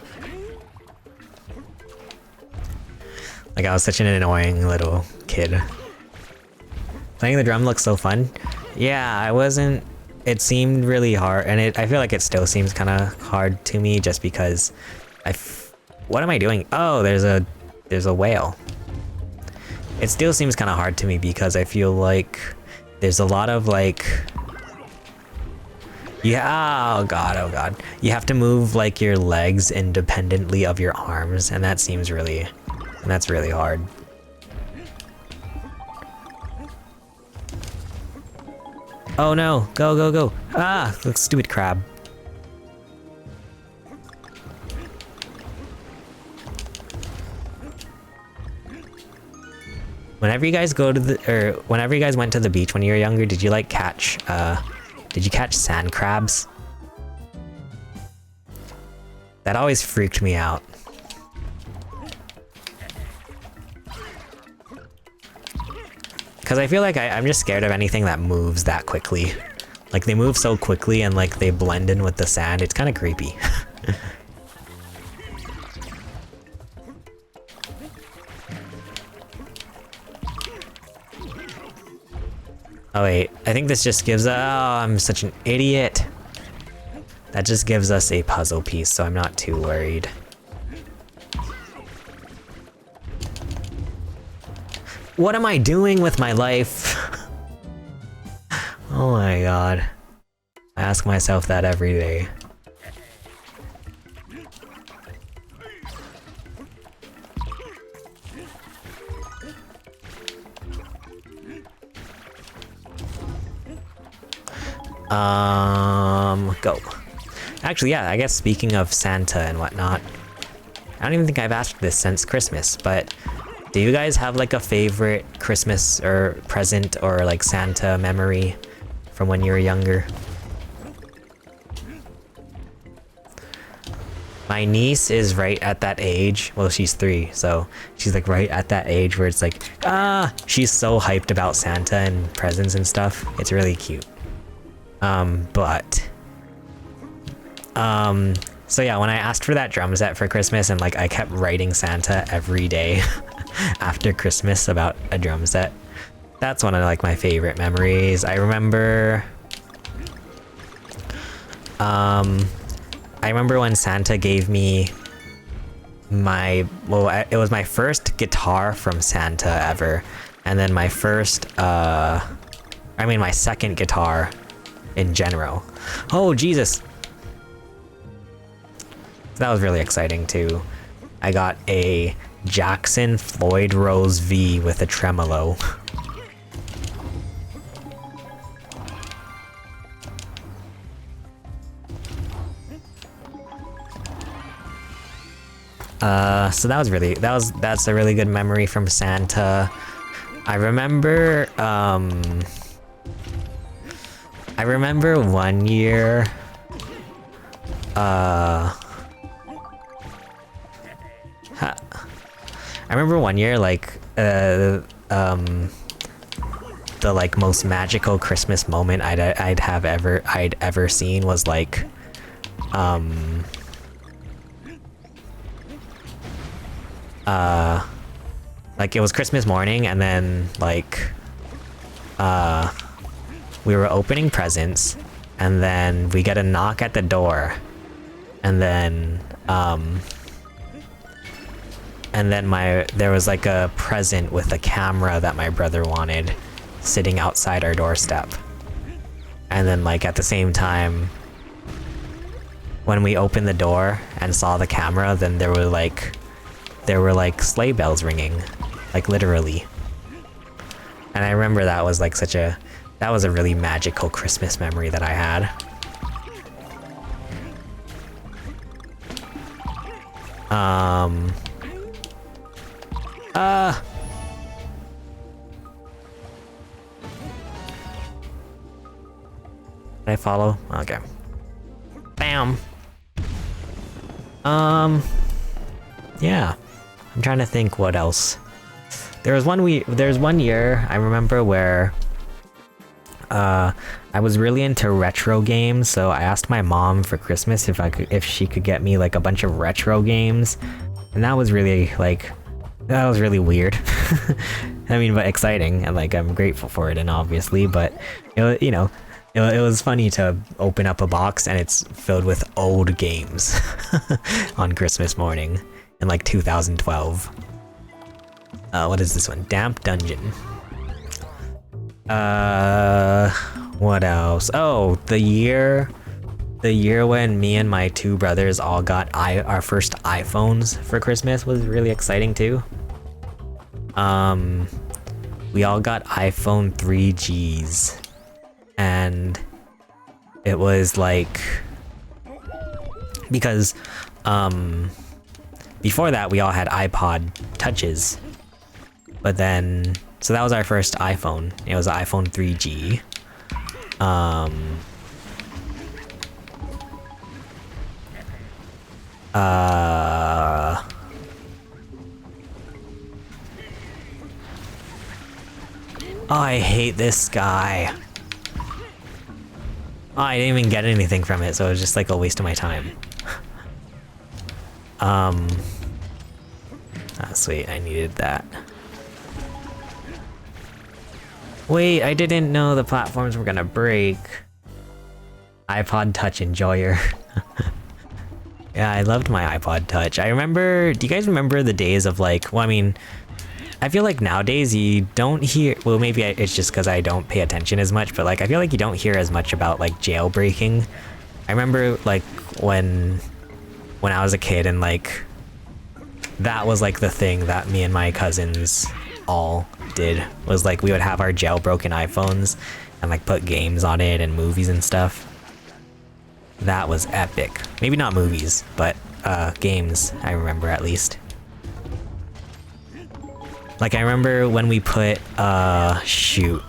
Like, I was such an annoying little kid. Playing the drum looks so fun. Yeah, it seemed really hard, and I feel like it still seems kind of hard to me just because what am I doing? Oh, there's a whale. It still seems kind of hard to me because I feel like there's a lot of like, Yeah, oh god, oh god. You have to move like your legs independently of your arms, and that's really hard. Oh no, go, go, go. Ah, look, stupid crab. Whenever you guys go to whenever you guys went to the beach when you were younger, did you like catch, did you catch sand crabs? That always freaked me out. Because I feel like I'm just scared of anything that moves that quickly. Like, they move so quickly and like they blend in with the sand, it's kind of creepy. Oh wait, I think this just gives, oh, I'm such an idiot. That just gives us a puzzle piece, so I'm not too worried. What am I doing with my life? Oh my god. I ask myself that every day. Go. Actually, yeah, I guess speaking of Santa and whatnot, I don't even think I've asked this since Christmas, but do you guys have like a favorite Christmas or present or like Santa memory from when you were younger? My niece is right at that age, well, she's 3, so she's like right at that age where it's like, she's so hyped about Santa and presents and stuff. It's really cute. So yeah, when I asked for that drum set for Christmas and like I kept writing Santa every day after Christmas about a drum set, that's one of like my favorite memories. I remember when Santa gave me it was my first guitar from Santa ever, and then my second guitar in general. Oh Jesus, that was really exciting too. I got a Jackson Floyd Rose V with a tremolo. So that's a really good memory from Santa. I remember one year, like, the like most magical Christmas moment I'd ever seen was like, like it was Christmas morning, and then like, we were opening presents, and then we get a knock at the door, and then there was like a present with a camera that my brother wanted sitting outside our doorstep. And then like at the same time, when we opened the door and saw the camera, then there were like sleigh bells ringing, like literally. And I remember that was like that was a really magical Christmas memory that I had. Did I follow? Okay. Bam. Yeah. I'm trying to think what else. There's one year I remember where I was really into retro games, so I asked my mom for Christmas if she could get me like a bunch of retro games, and that was really weird. I mean, but exciting, and like I'm grateful for it, and obviously, but it was funny to open up a box and it's filled with old games on Christmas morning in like 2012. What is this one? Damp Dungeon. What else? Oh, the year the year when me and my two brothers all got our first iPhones for Christmas was really exciting too. We all got iPhone 3Gs, and it was like, because before that we all had iPod touches, but then, so that was our first iPhone. It was an iPhone 3G. Oh, I hate this guy. Oh, I didn't even get anything from it, so it was just like a waste of my time. Ah, sweet, I needed that. Wait, I didn't know the platforms were gonna break. iPod Touch enjoyer. Yeah, I loved my iPod Touch. I remember, do you guys remember the days of like, well, I mean, I feel like nowadays you don't hear, well, maybe it's just because I don't pay attention as much, but like, I feel like you don't hear as much about like jailbreaking. I remember like when I was a kid, and like, that was like the thing that me and my cousins all did, was like we would have our jailbroken iPhones and like put games on it and movies and stuff. That was epic. Maybe not movies, but games, I remember at least. Like I remember when we put shoot.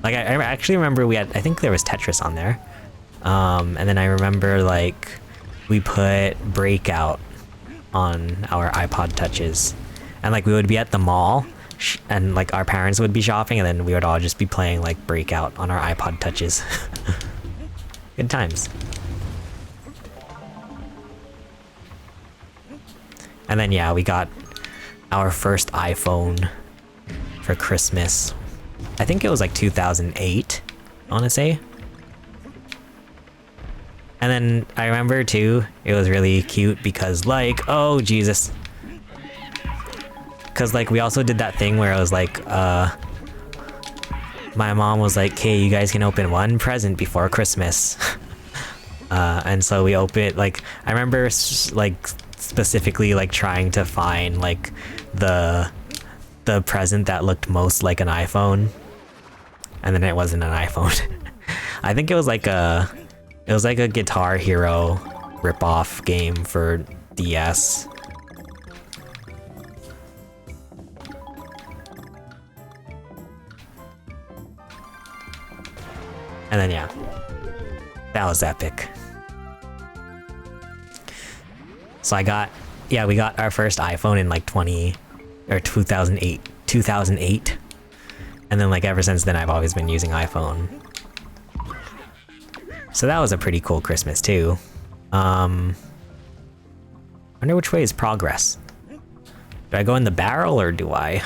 Like I actually remember we had, I think there was Tetris on there. And then I remember like we put Breakout on our iPod Touches. And like we would be at the mall and like our parents would be shopping, and then we would all just be playing like Breakout on our iPod Touches. Good times. And then yeah, we got our first iPhone for Christmas. I think it was like 2008, I wanna say. And then I remember too, it was really cute because like, oh Jesus. Cause like we also did that thing where it was like, my mom was like, "Okay, you guys can open one present before Christmas." And so we opened, like, I remember like specifically like trying to find like the present that looked most like an iPhone, and then it wasn't an iPhone. I think it was like a Guitar Hero ripoff game for DS. And then yeah, that was epic. So we got our first iPhone in like 2008. And then like ever since then I've always been using iPhone. So that was a pretty cool Christmas too. I wonder which way is progress. Do I go in the barrel or do I?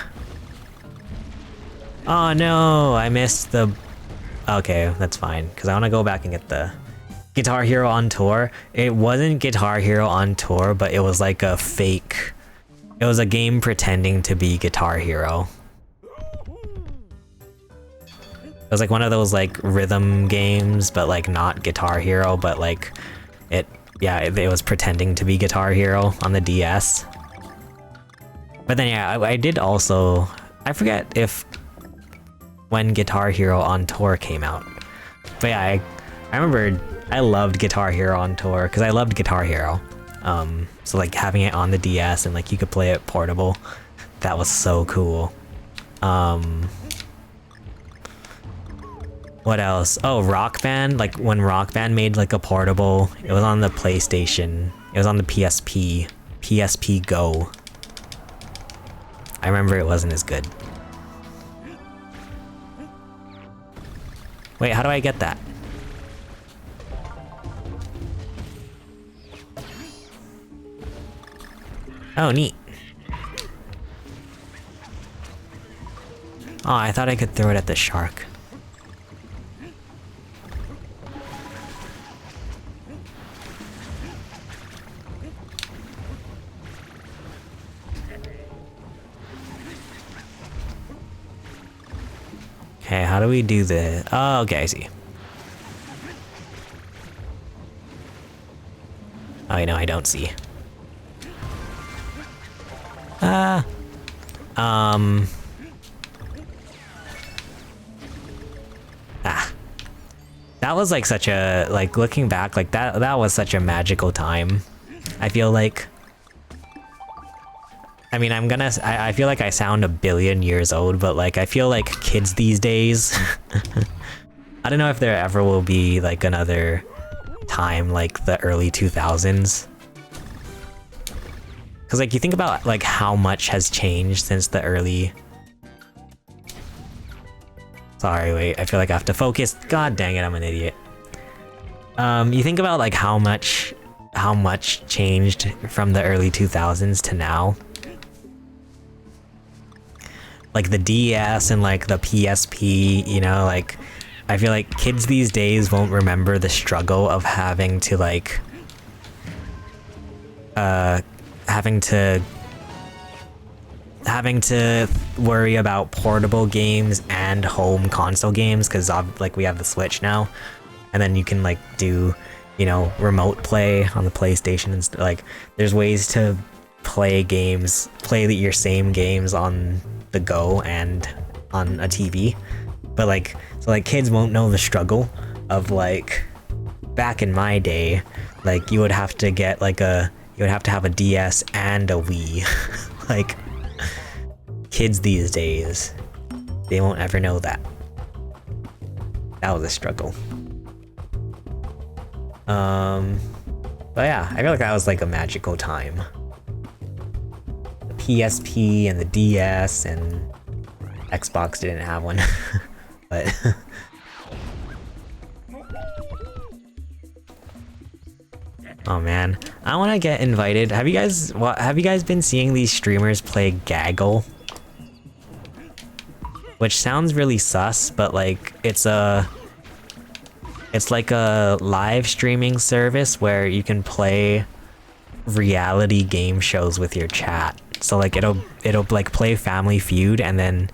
Oh no, I missed the... Okay, that's fine, because I want to go back and get the Guitar Hero on Tour. It wasn't Guitar Hero on Tour, but it was like a fake... It was a game pretending to be Guitar Hero. It was like one of those like rhythm games, but like not Guitar Hero, but like it was pretending to be Guitar Hero on the DS. But then yeah, I did also... I forget if... when Guitar Hero on Tour came out. But yeah, I remember I loved Guitar Hero on Tour because I loved Guitar Hero. So like having it on the DS and like you could play it portable, that was so cool. What else? Oh, Rock Band. Like when Rock Band made like a portable, it was on the PlayStation. It was on the PSP Go. I remember it wasn't as good. Wait, how do I get that? Oh, neat. Oh, I thought I could throw it at the shark. Okay, how do we do this? Oh, okay, I see. I know, I don't see. Ah. Ah. That was like such a, like, looking back, like that was such a magical time. I feel like, I mean, I feel like I sound a billion years old, but like, I feel like kids these days, I don't know if there ever will be like another time like the early 2000s. Cause like, you think about like how much has changed since the early... Sorry, wait, I feel like I have to focus. God dang it, I'm an idiot. You think about like how much changed from the early 2000s to now. Like the DS and like the PSP, you know, like I feel like kids these days won't remember the struggle of having to like having to worry about portable games and home console games, because like we have the Switch now, and then you can like do, you know, remote play on the PlayStation and stuff. Like there's ways to play your same games on the go and on a TV, but like, so like kids won't know the struggle of like back in my day, like you would have to get like you would have to have a DS and a Wii. Like kids these days, they won't ever know that. That was a struggle. But yeah, I feel like that was like a magical time. The PSP and the DS, and Xbox didn't have one. But oh man, I want to get invited. Have you guys been seeing these streamers play Gaggle? Which sounds really sus, but like it's like a live streaming service where you can play reality game shows with your chat. So like it'll like play Family Feud, and then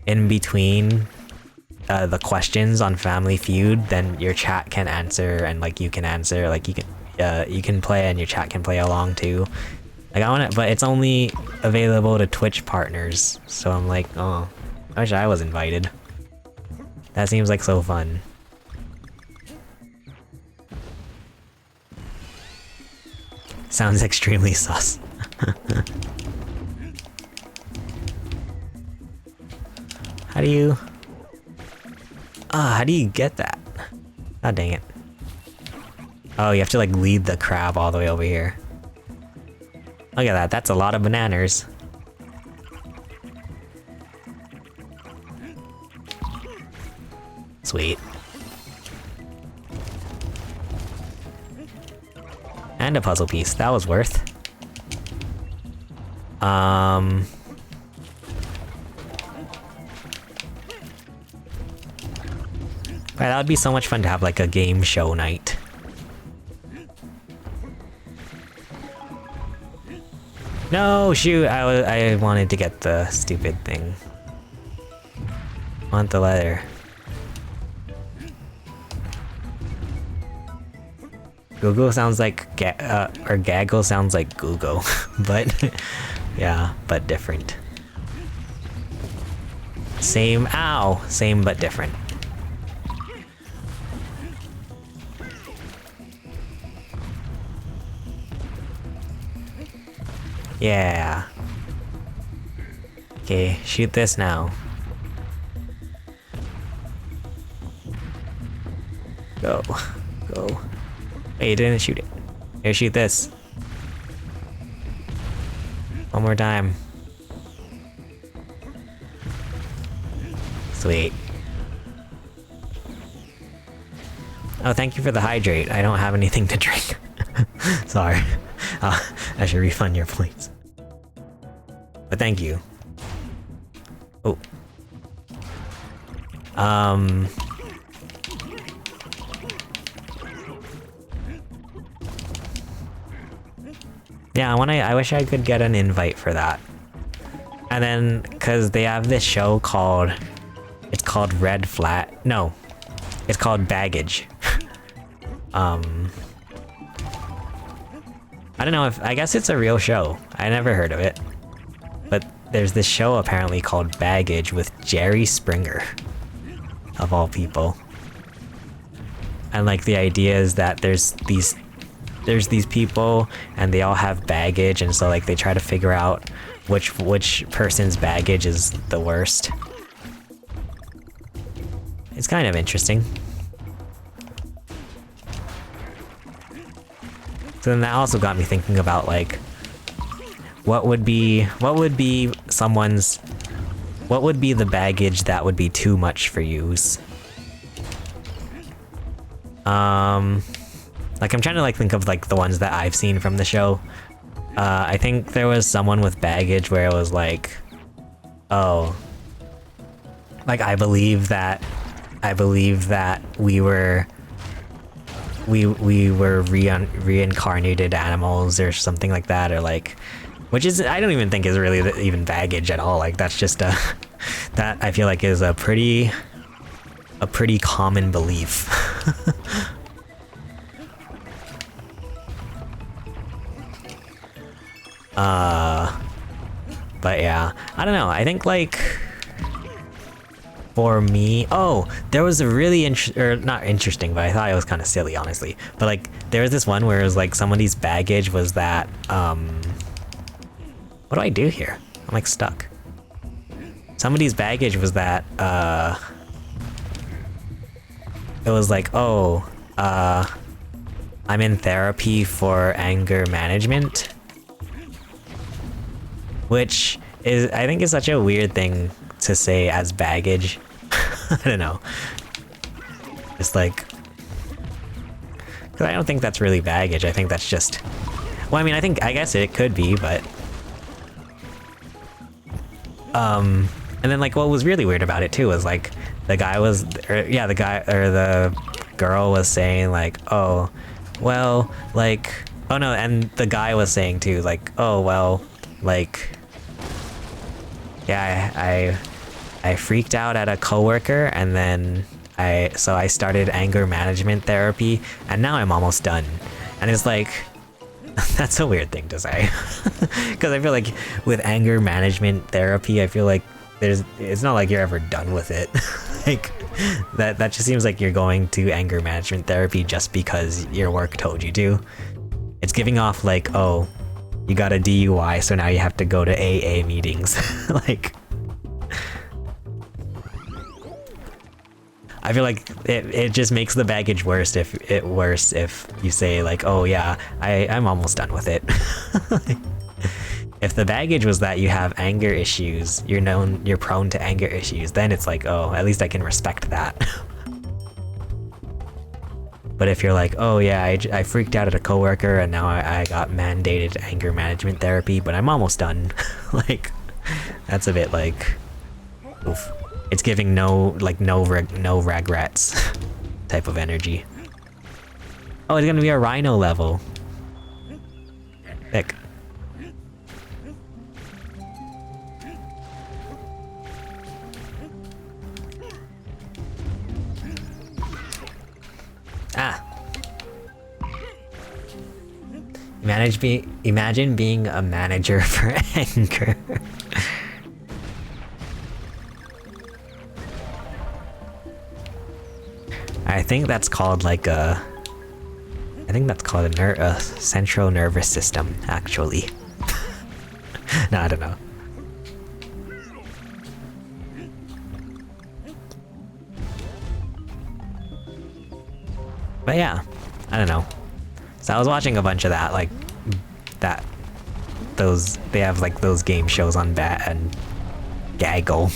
in between the questions on Family Feud, then your chat can answer, and like you can answer, like you can play and your chat can play along too. Like I want it, but it's only available to Twitch partners. So I'm like, oh, I wish I was invited. That seems like so fun. Sounds extremely sus. How do you get that? Oh dang it. Oh, you have to like lead the crab all the way over here. Look at that, that's a lot of bananas. Sweet. And a puzzle piece, that was worth. Right, that would be so much fun to have like a game show night. No, shoot, I wanted to get the stupid thing. Want the letter. Google sounds like or Gaggle sounds like Google, but yeah, but different. Same, ow, same but different. Yeah. Okay, shoot this now. Go, go. Hey, you didn't shoot it. Here, shoot this. One more time. Sweet. Oh, thank you for the hydrate. I don't have anything to drink. Sorry. I should refund your points. But thank you. Oh. Yeah, I wish I could get an invite for that. And then, cause they have this show called, it's called Red Flat. No, it's called Baggage. don't know if, I guess it's a real show. I never heard of it. But there's this show apparently called Baggage with Jerry Springer, of all people. And like the idea is that there's these people and they all have baggage, and so like they try to figure out which person's baggage is the worst. It's kind of interesting. So then that also got me thinking about like what would be the baggage that would be too much for use? Like I'm trying to like think of like the ones that I've seen from the show. I think there was someone with baggage where it was like, oh, like I believe that we were reincarnated animals or something like that, or like, which is, I don't even think is really even baggage at all. Like that's just that I feel like is a pretty common belief. But yeah, I don't know. I think like for me, oh, there was a really not interesting, but I thought it was kind of silly, honestly. But like, there was this one where it was like somebody's baggage was that, what do I do here? I'm like stuck. Somebody's baggage was that, it was like, oh, I'm in therapy for anger management. Which is, I think is such a weird thing to say as baggage. I don't know. It's like, because I don't think that's really baggage. I think that's just, well, I mean, I guess it could be, but and then like what was really weird about it too was like the girl was saying like, oh, well, like, oh no, and the guy was saying too like, oh well, like, yeah, I freaked out at a coworker, and then I started anger management therapy, and now I'm almost done. And it's like, that's a weird thing to say. Because I feel like with anger management therapy, I feel like it's not like you're ever done with it. Like that just seems like you're going to anger management therapy just because your work told you to. It's giving off like, oh, you got a DUI, so now you have to go to AA meetings. Like, I feel like it just makes the baggage worse if you say like, oh yeah, I'm almost done with it. If the baggage was that you have anger issues, you're prone to anger issues, then it's like, oh, at least I can respect that. But if you're like, oh yeah, I freaked out at a coworker and now I got mandated anger management therapy, but I'm almost done. Like, that's a bit like, oof. It's giving no regrets type of energy. Oh, it's gonna be a rhino level. Sick. Ah. Imagine being a manager for anger. I think that's called like a central nervous system, actually. No, I don't know. But yeah, I don't know. So I was watching a bunch of that, like they have like those game shows on Bat and Gaggle.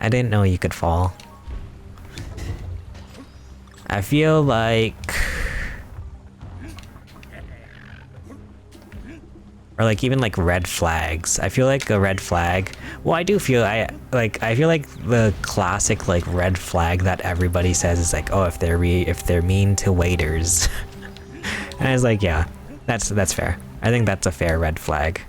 I didn't know you could fall. I feel like, or like even like red flags. I feel like a red flag. Well, I feel like the classic like red flag that everybody says is like, oh, if they're mean to waiters. And I was like, yeah, that's fair. I think that's a fair red flag.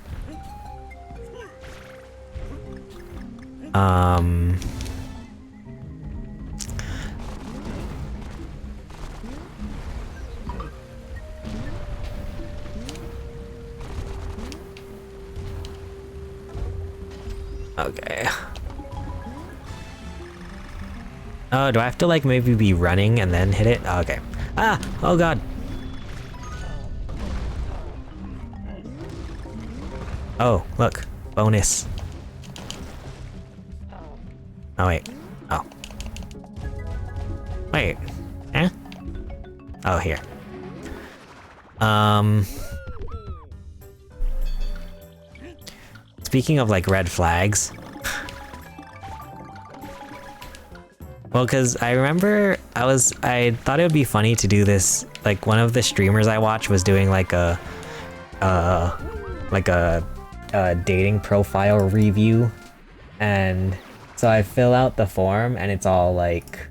Okay. Oh, do I have to like maybe be running and then hit it? Oh, okay. Ah! Oh god! Oh, look. Bonus. Oh, wait. Oh. Wait. Eh? Oh, here. Speaking of like red flags. Well, cause I remember I thought it would be funny to do this, like one of the streamers I watched was doing like a dating profile review, and so I fill out the form and it's all like,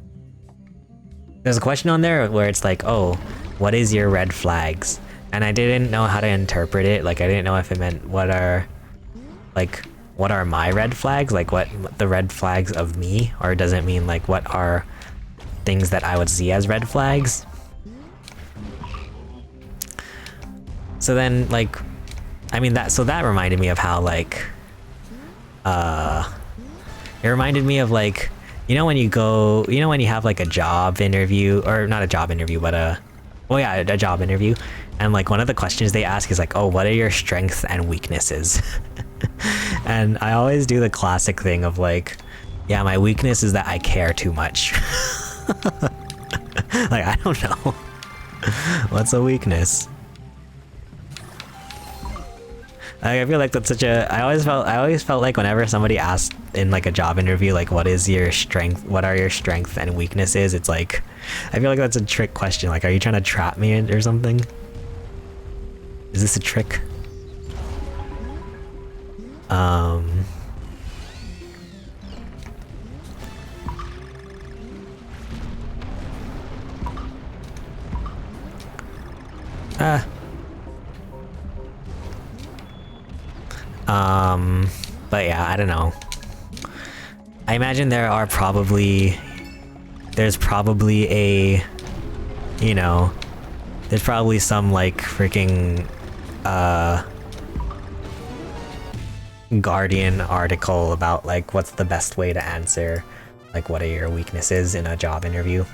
there's a question on there where it's like, oh, what is your red flags? And I didn't know how to interpret it, like I didn't know if it meant what are my red flags, like what the red flags of me, or does it mean like what are things that I would see as red flags? So then like, I mean that reminded me of how like, it reminded me of like, you know when you have like a job interview, or not a job interview, but a job interview, and like one of the questions they ask is like, oh, what are your strengths and weaknesses? And I always do the classic thing of like, yeah, my weakness is that I care too much. Like, I don't know. What's a weakness? I feel like that's such a, I always felt like whenever somebody asked in like a job interview, like what is your strength, what are your strengths and weaknesses, it's like, I feel like that's a trick question. Like, are you trying to trap me or something? Is this a trick? But yeah, I don't know. I imagine there's probably a, you know, there's probably some like freaking, Guardian article about like what's the best way to answer like what are your weaknesses in a job interview.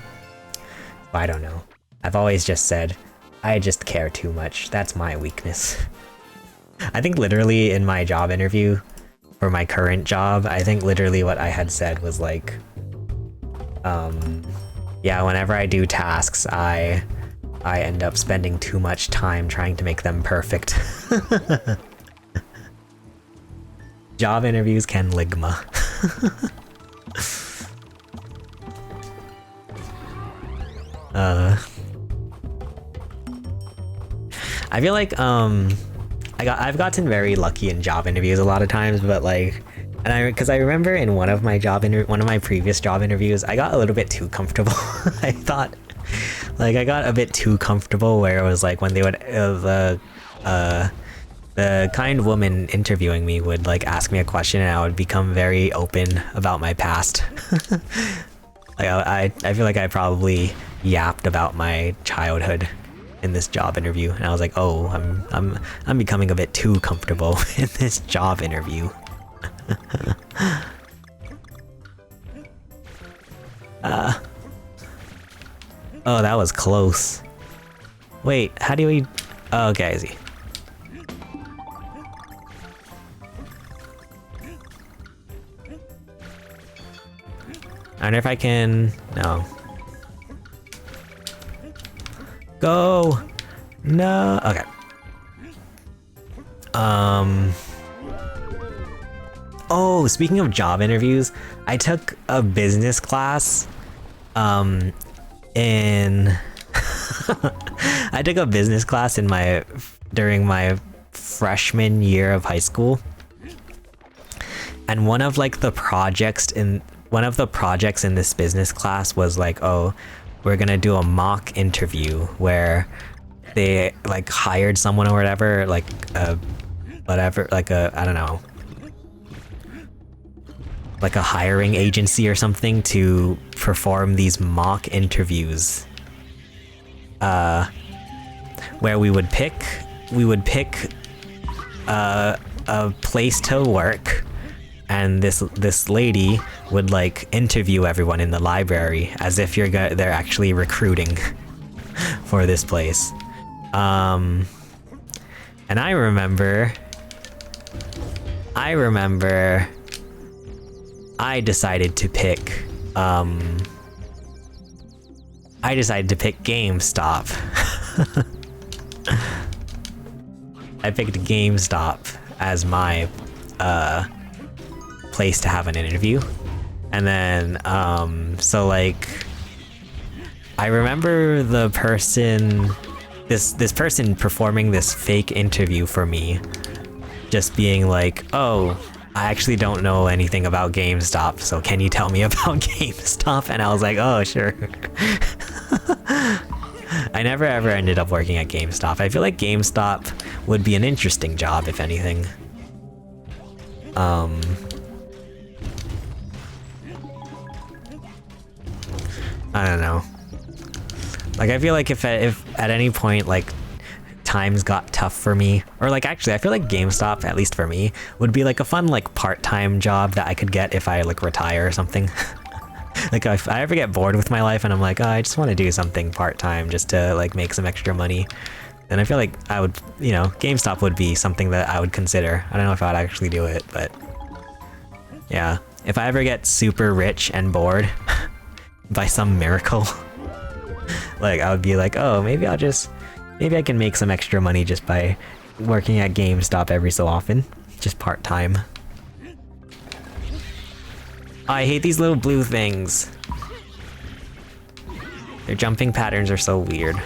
But I don't know. I've always just said, I just care too much. That's my weakness. I think literally in my job interview for my current job, I think literally what I had said was like, yeah, whenever I do tasks, I end up spending too much time trying to make them perfect. Job interviews can ligma. I feel like I've gotten very lucky in job interviews a lot of times, but like, because I remember in one of my previous job interviews, I got a little bit too comfortable. I thought, like, I got a bit too comfortable where it was like when they would the kind woman interviewing me would like ask me a question and I would become very open about my past. Like I feel like I probably yapped about my childhood in this job interview, and I was like, oh, I'm becoming a bit too comfortable in this job interview. Oh, that was close. Wait, how do we? Oh, okay, I see. I wonder if I can... No. Go! No! Okay. Oh, speaking of job interviews, I took a business class, I took a business class during my freshman year of high school. And one of the projects in this business class was like, oh, we're gonna do a mock interview where they like hired someone or whatever, like whatever, like a, I don't know, like a hiring agency or something to perform these mock interviews, where we would pick a place to work, and this lady would like interview everyone in the library as if they're actually recruiting for this place. And I remember I decided to pick GameStop. I picked GameStop as my place to have an interview. And then so like I remember the person, this person performing this fake interview for me, just being like, "Oh, I actually don't know anything about GameStop, so can you tell me about GameStop?" And I was like, "Oh, sure." I never ever ended up working at GameStop. I feel like GameStop would be an interesting job, if anything. I don't know. Like, I feel like if at any point, like, times got tough for me, or like, actually, I feel like GameStop, at least for me, would be like a fun, like, part-time job that I could get if I, like, retire or something. Like, if I ever get bored with my life and I'm like, oh, I just want to do something part-time just to, like, make some extra money, then I feel like I would, you know, GameStop would be something that I would consider. I don't know if I'd actually do it, but yeah. If I ever get super rich and bored by some miracle, like, I would be like, oh, maybe I can make some extra money just by working at GameStop every so often, just part-time. I hate these little blue things. Their jumping patterns are so weird.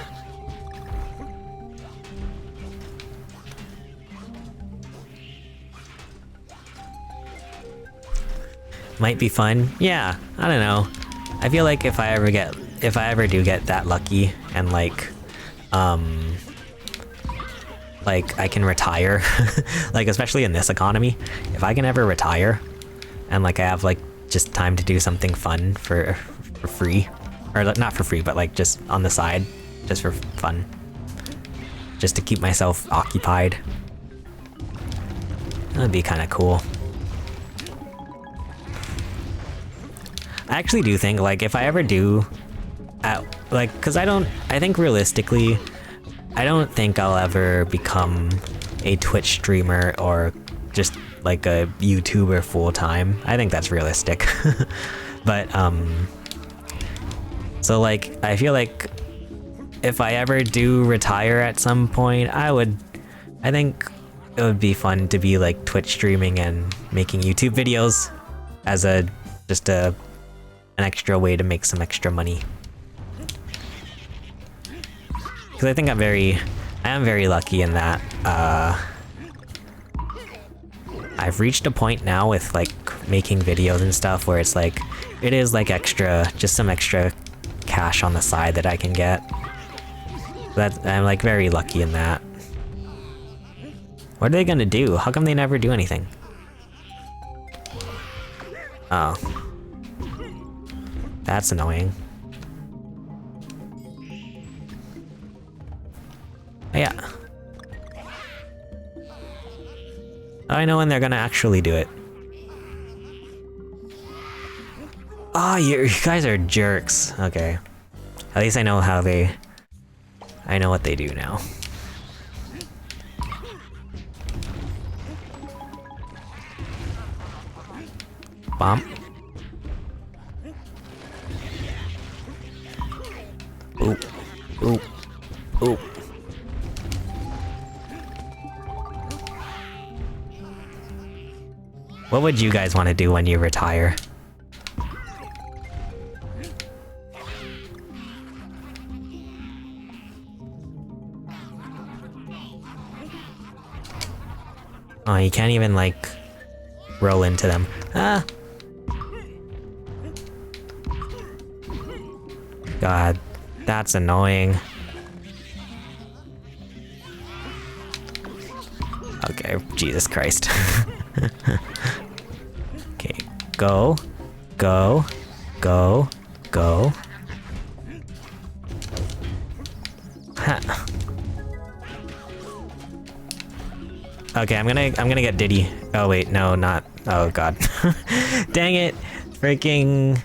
Might be fun. Yeah, I don't know. I feel like if I ever do get that lucky and like I can retire, like especially in this economy, if I can ever retire and like I have like just time to do something fun for free, or not for free, but like just on the side, just for fun, just to keep myself occupied, that'd be kind of cool. I actually do think, like, if I ever do, like, because I think realistically, I don't think I'll ever become a Twitch streamer or just like a YouTuber full-time. I think that's realistic. But, so like, I feel like if I ever do retire at some point, I think it would be fun to be like Twitch streaming and making YouTube videos as just an extra way to make some extra money. Because I think I am very lucky in that, I've reached a point now with like making videos and stuff where it's like, it is like just some extra cash on the side that I can get. I'm like very lucky in that. What are they gonna do? How come they never do anything? Oh. That's annoying. Oh, yeah. I know when they're gonna actually do it. Oh, you guys are jerks. Okay. At least I know I know what they do now. Bomb. Ooh. Ooh. Ooh. What would you guys want to do when you retire? Oh, you can't even like roll into them. Ah. God, that's annoying. Okay, Jesus Christ. Okay, go, go, go, go. Ha. Okay, I'm gonna get Diddy. Oh wait, no, not. Oh god. Dang it. Freaking.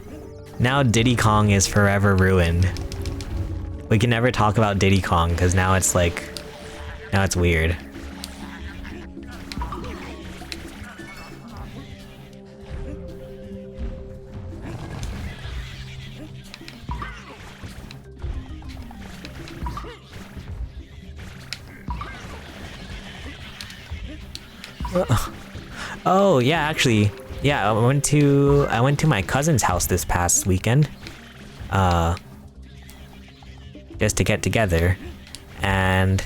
Now Diddy Kong is forever ruined. We can never talk about Diddy Kong because now it's like. Now it's weird. Oh yeah, actually, yeah. I went to my cousin's house this past weekend, just to get together, and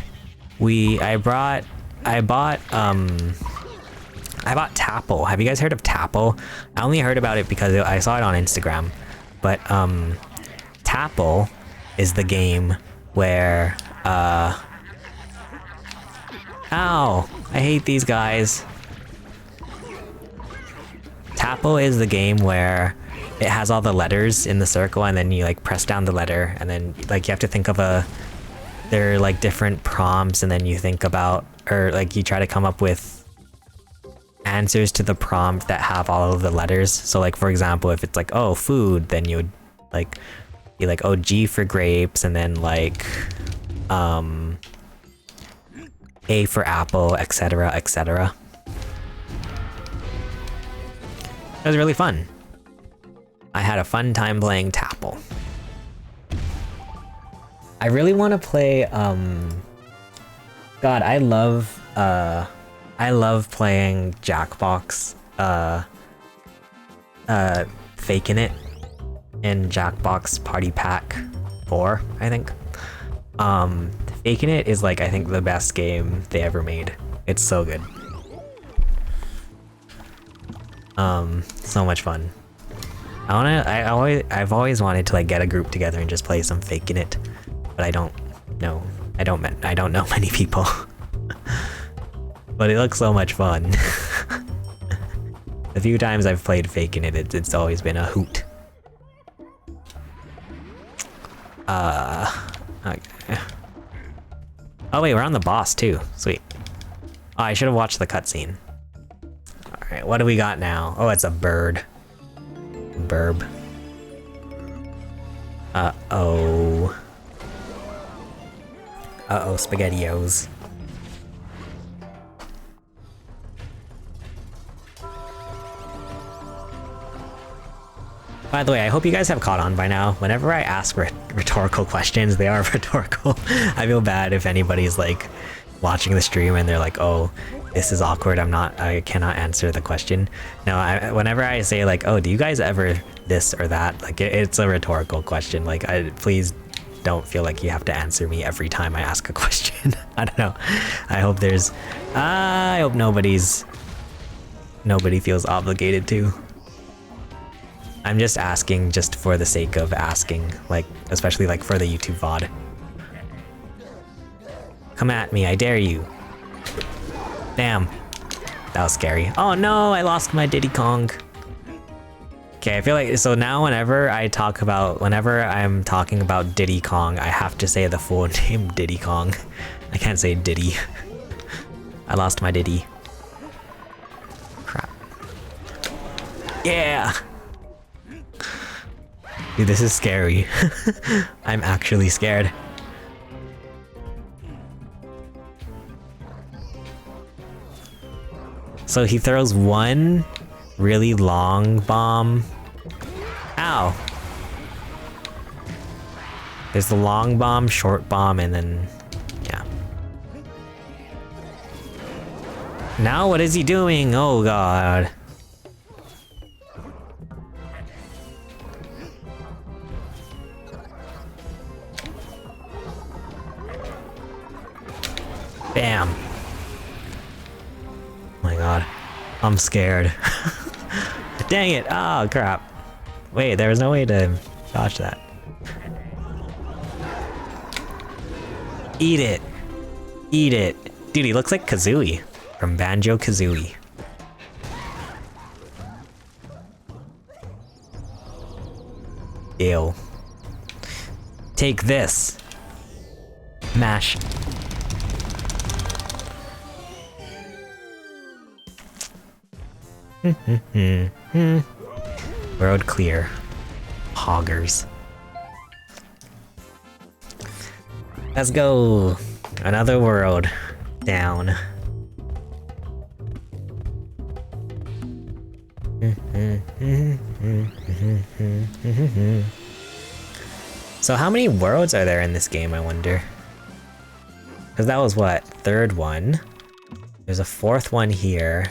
I bought Tapple. Have you guys heard of Tapple? I only heard about it because I saw it on Instagram, but Tapple is the game where ow, I hate these guys. Tapple is the game where it has all the letters in the circle and then you like press down the letter and then like you have to think of there are like different prompts and then you think about, or like you try to come up with answers to the prompt that have all of the letters. So like for example, if it's like, oh, food, then you would like be like, oh, G for grapes, and then like A for apple, etc, etc. It was really fun. I had a fun time playing Tapple. I really want to play, God, I love playing Jackbox, Faking It in Jackbox Party Pack 4, I think. Faking It is like, I think the best game they ever made. It's so good. So much fun. I've always wanted to like get a group together and just play some Faking It, but I don't know many people. But it looks so much fun. The few times I've played Faking It, it's always been a hoot. Okay. Oh wait, we're on the boss too. Sweet. Oh, I should have watched the cutscene. Alright, what do we got now? Oh, it's a bird. Burb. Uh-oh. Uh-oh, SpaghettiOs. By the way, I hope you guys have caught on by now. Whenever I ask rhetorical questions, they are rhetorical. I feel bad if anybody's like watching the stream and they're like, oh, this is awkward, I cannot answer the question. No, whenever I say like, oh, do you guys ever this or that, like it's a rhetorical question. Like, please don't feel like you have to answer me every time I ask a question. I don't know. I hope nobody feels obligated to. I'm just asking just for the sake of asking, like, especially like for the YouTube VOD. Come at me, I dare you. Damn. That was scary. Oh no, I lost my Diddy Kong. Okay, I feel like, so now whenever I'm talking about Diddy Kong, I have to say the full name Diddy Kong. I can't say Diddy. I lost my Diddy. Crap. Yeah! Dude, this is scary. I'm actually scared. So he throws one really long bomb. Ow! There's the long bomb, short bomb, and then, yeah. Now what is he doing? Oh god. Bam. Oh my god. I'm scared. Dang it. Oh crap. Wait, there was no way to dodge that. Eat it. Eat it. Dude, he looks like Kazooie. from Banjo-Kazooie. Ew. Take this. Mash. Road clear. Hoggers. Let's go. Another world down. So how many worlds are there in this game, I wonder? Because that was what? Third one. There's a fourth one here.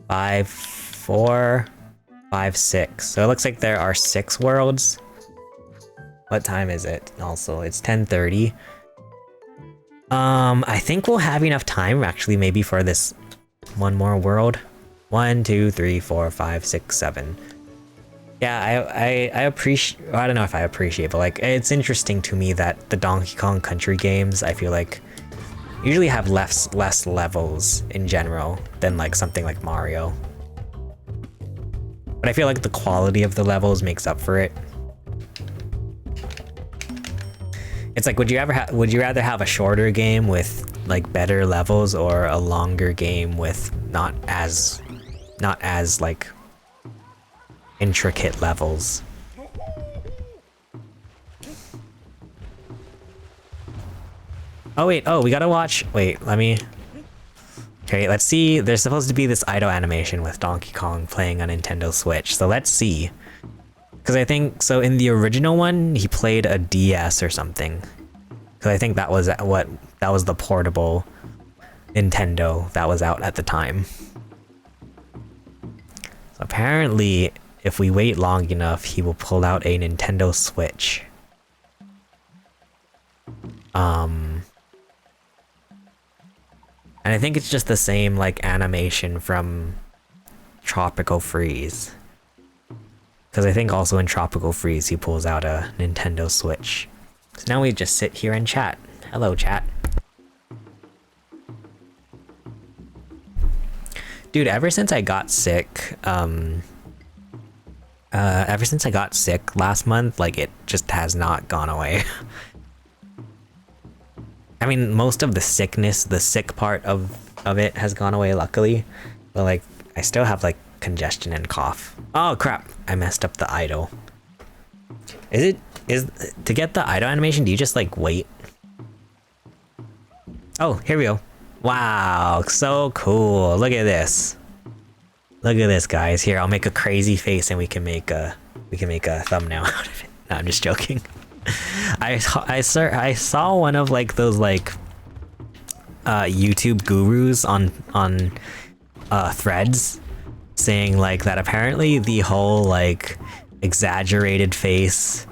5, 4, 5, 6. So it looks like there are 6 worlds. What time is it? Also, it's 10:30. I think we'll have enough time actually maybe for this one more world. 1, 2, 3, 4, 5, 6, 7. Yeah, I appreciate, I don't know if I appreciate, but like it's interesting to me that the Donkey Kong Country games, I feel like usually have less levels in general than like something like Mario. But I feel like the quality of the levels makes up for it. It's like, would you rather have a shorter game with like better levels or a longer game with not as like intricate levels? Oh wait, oh, we gotta watch, wait, let me... Okay, let's see, there's supposed to be this idle animation with Donkey Kong playing on Nintendo Switch, so let's see. Because I think, so in the original one, he played a DS or something. Because I think that was the portable Nintendo that was out at the time. So apparently, if we wait long enough, he will pull out a Nintendo Switch. And I think it's just the same like animation from Tropical Freeze. Because I think also in Tropical Freeze he pulls out a Nintendo Switch. So now we just sit here and chat. Hello, chat. Dude, ever since I got sick, last month, like it just has not gone away. I mean, most of the sickness, the sick part of it has gone away, luckily. But like, I still have like congestion and cough. Oh crap, I messed up the idle. To get the idle animation, do you just like wait? Oh, here we go. Wow, so cool. Look at this. Look at this, guys. Here, I'll make a crazy face and we can make a thumbnail out of it. No, I'm just joking. I saw one of like those like YouTube gurus on threads saying like that apparently the whole like exaggerated face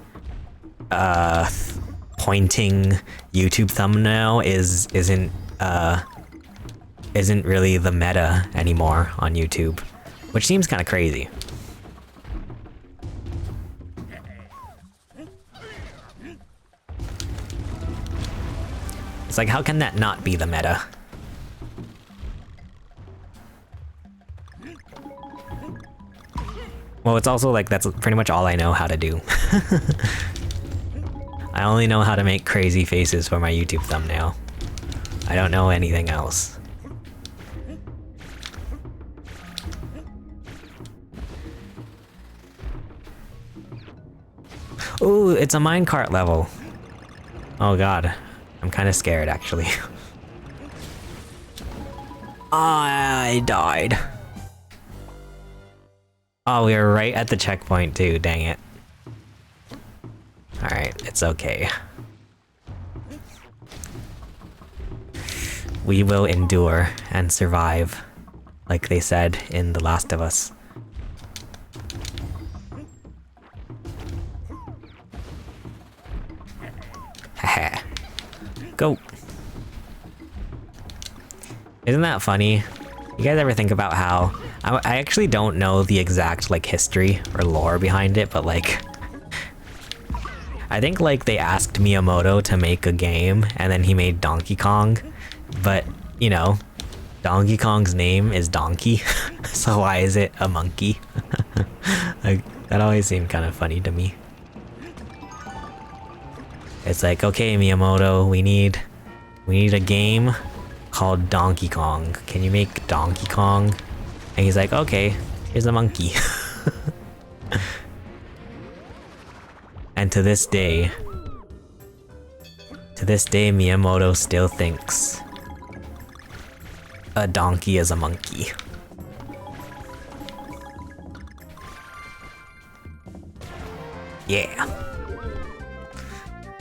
pointing YouTube thumbnail isn't really the meta anymore on YouTube, which seems kind of crazy. It's like, how can that not be the meta? Well, it's also like, that's pretty much all I know how to do. I only know how to make crazy faces for my YouTube thumbnail. I don't know anything else. Ooh, it's a minecart level. Oh god. I'm kind of scared, actually. I died. Oh, we were right at the checkpoint too, dang it. Alright, it's okay. We will endure and survive, like they said in The Last of Us. Haha. Go! Isn't that funny? You guys ever think about how... I actually don't know the exact, like, history or lore behind it, but, like... I think, like, they asked Miyamoto to make a game, and then he made Donkey Kong, but you know, Donkey Kong's name is Donkey, so why is it a monkey? Like, that always seemed kind of funny to me. It's like, okay, Miyamoto, we need a game called Donkey Kong. Can you make Donkey Kong? And he's like, okay, here's a monkey. And to this day, Miyamoto still thinks a donkey is a monkey. Yeah.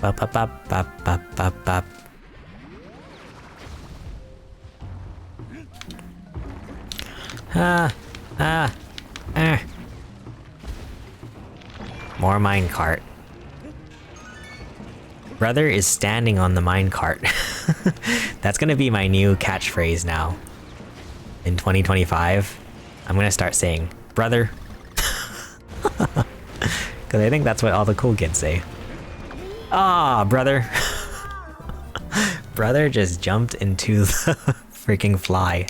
Bop bop bop bop bop bop bop. More minecart. Brother is standing on the minecart. That's gonna be my new catchphrase now. In 2025, I'm gonna start saying, brother. Cause I think that's what all the cool kids say. Ah, brother. Brother just jumped into the freaking fly.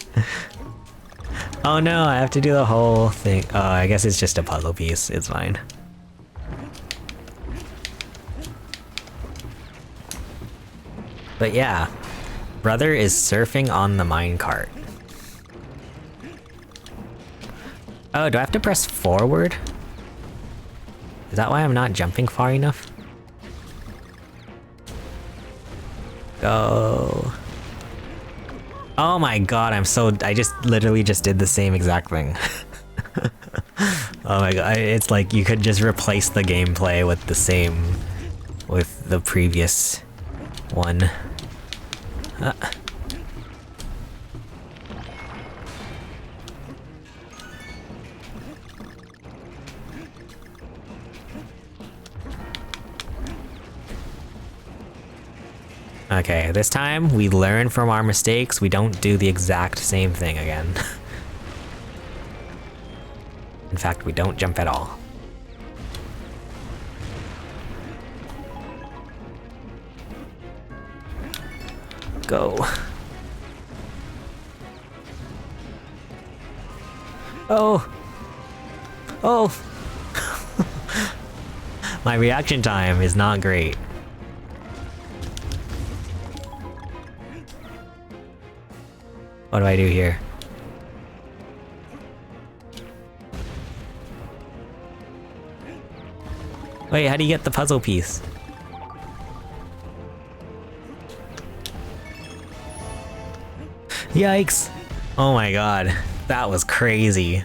Oh no, I have to do the whole thing. Oh, I guess it's just a puzzle piece. It's fine. But yeah, brother is surfing on the minecart. Oh, do I have to press forward? Is that why I'm not jumping far enough? Go. Oh my god, I just literally just did the same exact thing. Oh my god, it's like you could just replace the gameplay with the previous one. Okay, this time we learn from our mistakes, we don't do the exact same thing again. In fact, we don't jump at all. Go. Oh! Oh! My reaction time is not great. What do I do here? Wait, how do you get the puzzle piece? Yikes! Oh my god, that was crazy.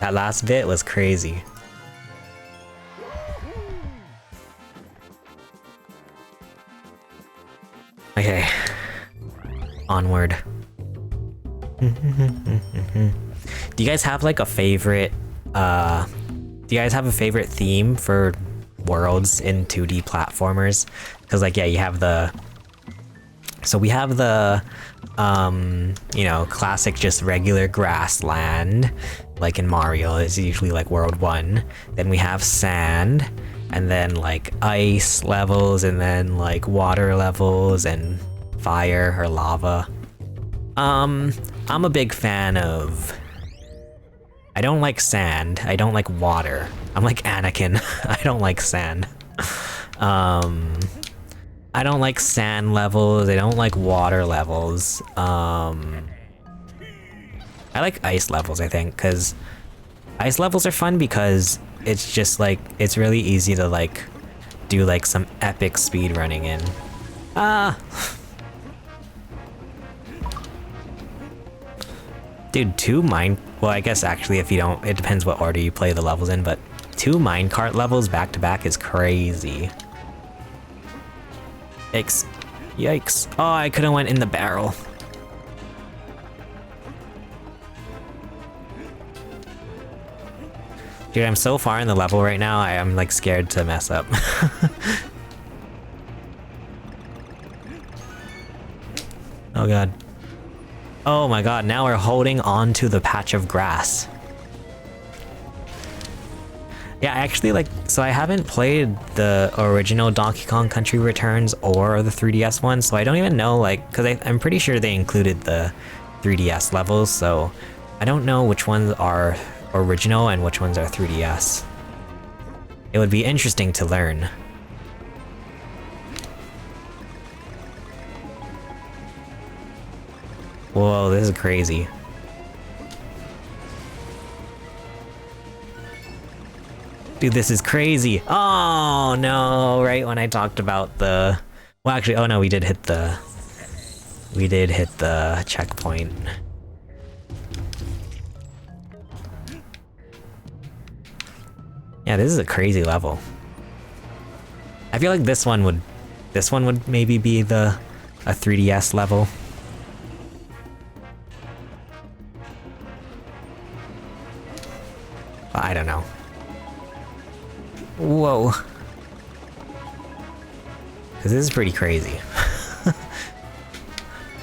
That last bit was crazy. Okay. Onward. Do you guys have like a favorite, do you guys have a favorite theme for worlds in 2D platformers? Because like, yeah, you have the... So we have the, you know, classic just regular grassland, like in Mario, it's usually like World 1. Then we have sand, and then like ice levels, and then like water levels, and fire or lava. I'm a big fan of... I don't like sand, I don't like water. I'm like Anakin, I don't like sand. I don't like sand levels, I don't like water levels. I like ice levels, I think, because ice levels are fun because it's just like, it's really easy to like do like some epic speed running in. Dude, well, I guess actually if you don't, it depends what order you play the levels in, but 2 minecart levels back to back is crazy. Yikes. Yikes. Oh, I could have went in the barrel. Dude, I'm so far in the level right now, I'm like scared to mess up. Oh god. Oh my god, now we're holding on to the patch of grass. Yeah, I actually like, so I haven't played the original Donkey Kong Country Returns or the 3DS one, so I don't even know, like, because I'm pretty sure they included the 3DS levels, so I don't know which ones are original and which ones are 3DS. It would be interesting to learn. Whoa, this is crazy. Dude, this is crazy. Oh no, right when I talked about the... Well, actually, oh no, we did hit the checkpoint. Yeah, this is a crazy level. I feel like this one would maybe be a 3DS level. But I don't know. Whoa. Cause this is pretty crazy.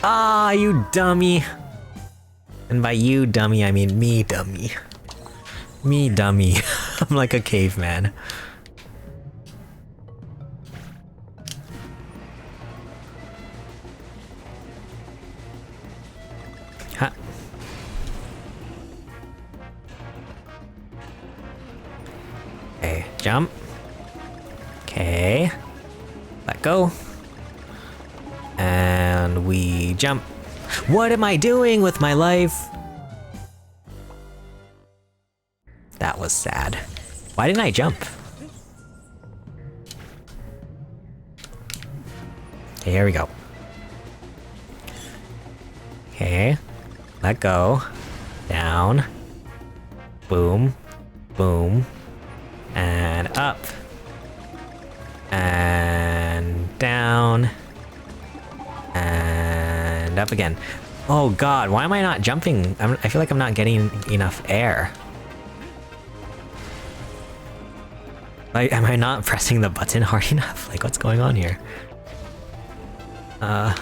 Ah, you dummy. And by you dummy, I mean me dummy. Me dummy. I'm like a caveman. Ha. Okay, jump. Okay. Let go. And we jump. What am I doing with my life? That was sad. Why didn't I jump? Okay, here we go. Okay. Let go. Down. Boom. Boom. And up. And down. And up again. Oh god, why am I not jumping? I feel like I'm not getting enough air. Like, am I not pressing the button hard enough? Like, what's going on here? I'm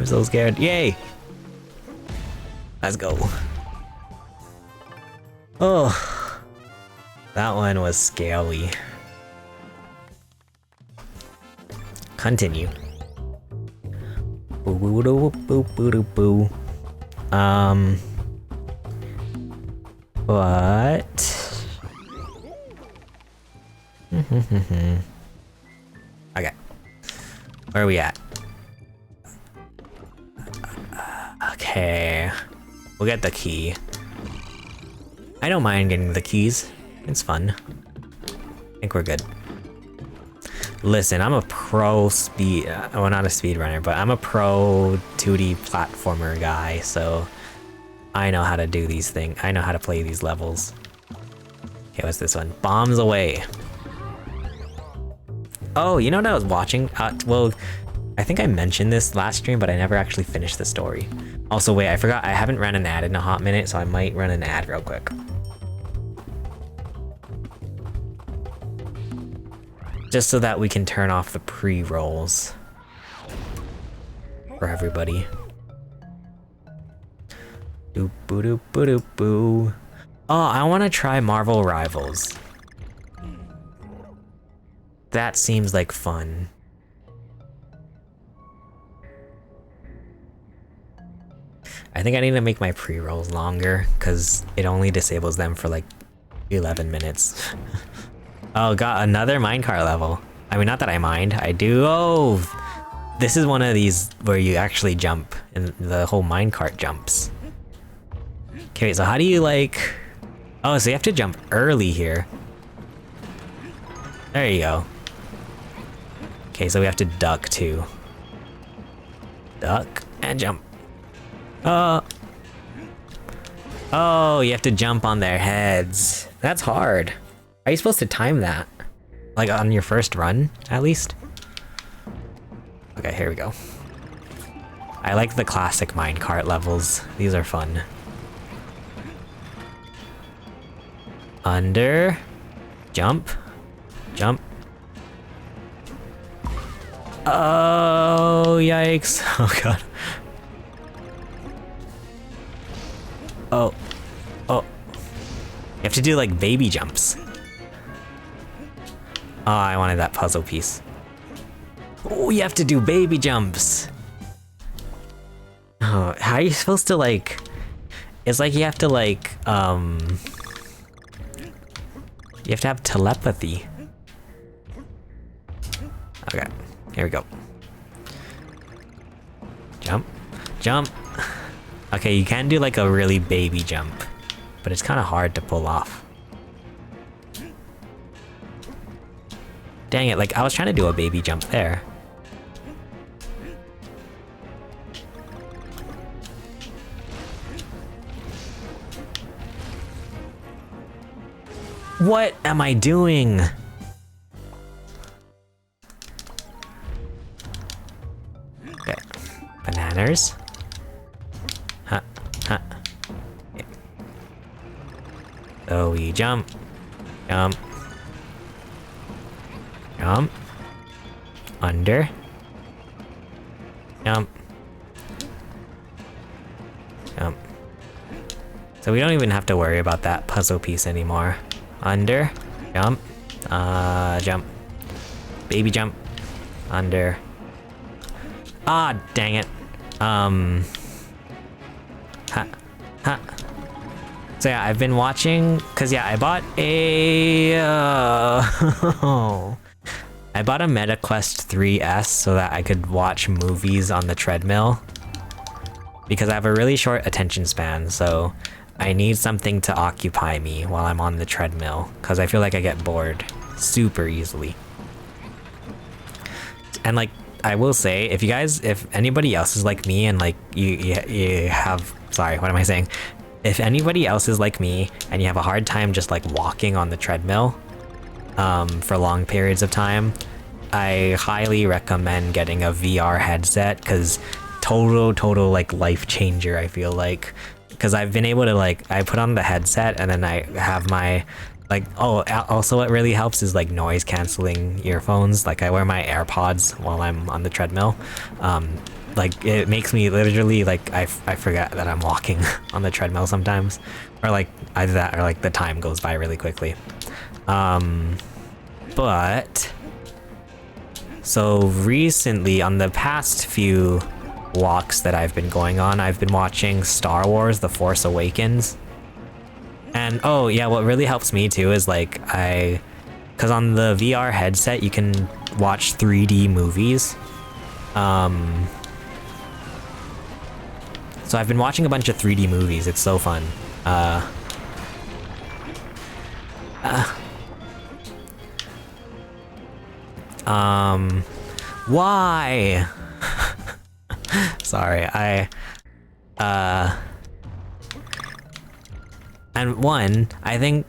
so scared. Yay! Let's go. Oh, that one was scary. Continue. Boo boo doo boo boo doo boo. What? Okay. Where are we at? Okay. We'll get the key. I don't mind getting the keys. It's fun. I think we're good. Listen, I'm a pro speed... well, not a speedrunner, but I'm a pro 2D platformer guy, so... I know how to do these things. I know how to play these levels. Okay, what's this one? Bombs away. Oh, you know what I was watching? Well, I think I mentioned this last stream, but I never actually finished the story. Also, wait, I forgot. I haven't run an ad in a hot minute, so I might run an ad real quick. Just so that we can turn off the pre-rolls for everybody. Doop boo doop boo doop boo. Oh, I want to try Marvel Rivals. That seems like fun. I think I need to make my pre-rolls longer because it only disables them for like 11 minutes. Oh, got another minecart level. I mean, not that I mind. I do. Oh, this is one of these where you actually jump and the whole minecart jumps. Okay, wait, so how do you like... Oh, so you have to jump early here. There you go. Okay, so we have to duck too. Duck and jump. Oh, you have to jump on their heads. That's hard. Are you supposed to time that? Like on your first run, at least? Okay, here we go. I like the classic minecart levels. These are fun. Under. Jump. Jump. Oh, yikes. Oh god. have to do like baby jumps. Oh, I wanted that puzzle piece. Oh, you have to do baby jumps. Oh, how are you supposed to like... It's like you have to like, you have to have telepathy. Okay, here we go. Jump, jump. Okay, you can do like a really baby jump, but it's kind of hard to pull off. Dang it, like I was trying to do a baby jump there. What am I doing? Okay, bananas. Huh, huh. Okay. So we jump, jump, jump, under, jump, jump. So we don't even have to worry about that puzzle piece anymore. Under, jump, jump, baby jump, under. Ah, dang it. Ha, ha. So yeah, I've been watching, cause yeah, I bought a, I bought a MetaQuest 3S so that I could watch movies on the treadmill. Because I have a really short attention span, so I need something to occupy me while I'm on the treadmill, because I feel like I get bored super easily. And like, I will say, if anybody else is like me and like you have, sorry, what am I saying? If anybody else is like me and you have a hard time just like walking on the treadmill for long periods of time, I highly recommend getting a VR headset, because total like life changer, I feel like. Because I've been able to like, I put on the headset and then I have my like, oh, also what really helps is like noise canceling earphones. Like I wear my AirPods while I'm on the treadmill. Like it makes me literally like, I forget that I'm walking on the treadmill sometimes, or like either that or like the time goes by really quickly. But so recently, on the past few walks that I've been going on, I've been watching Star Wars The Force Awakens. And oh yeah, what really helps me too is like because on the VR headset you can watch 3D movies. So I've been watching a bunch of 3D movies, it's so fun. Why? Sorry, and one, I think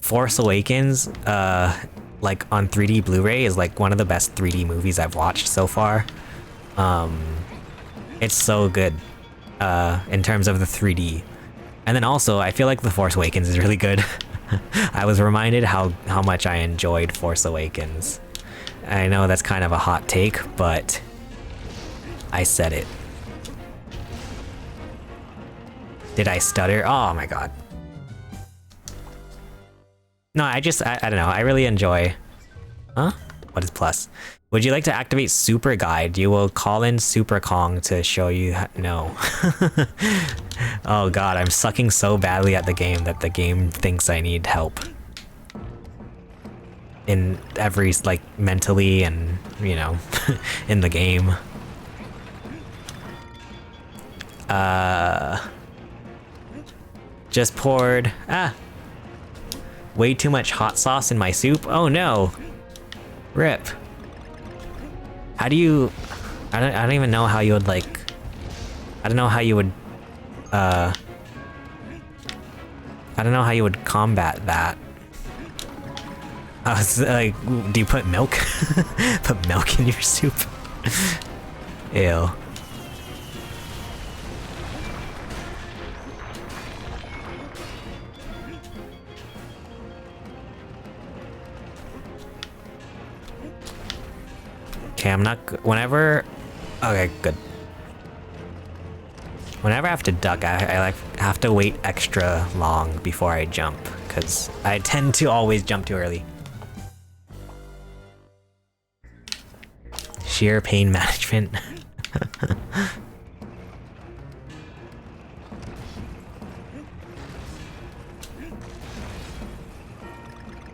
Force Awakens, like on 3D Blu-ray is like one of the best 3D movies I've watched so far. It's so good, in terms of the 3D. And then also, I feel like The Force Awakens is really good. I was reminded how much I enjoyed Force Awakens. I know that's kind of a hot take, but I said it. Did I stutter? Oh my god. No, I don't know. I really enjoy... Huh? What is plus? Would you like to activate Super Guide? You will call in Super Kong to show you no. Oh god, I'm sucking so badly at the game that the game thinks I need help. In every, like, mentally and, you know, in the game. Just poured, way too much hot sauce in my soup. Oh no. Rip. How do you, I don't even know how you would like, I don't know how you would, I don't know how you would combat that. I was like, do you put milk? Put milk in your soup? Ew. Okay, I'm not, whenever, okay, good. Whenever I have to duck, I like have to wait extra long before I jump, because I tend to always jump too early. Sheer pain management.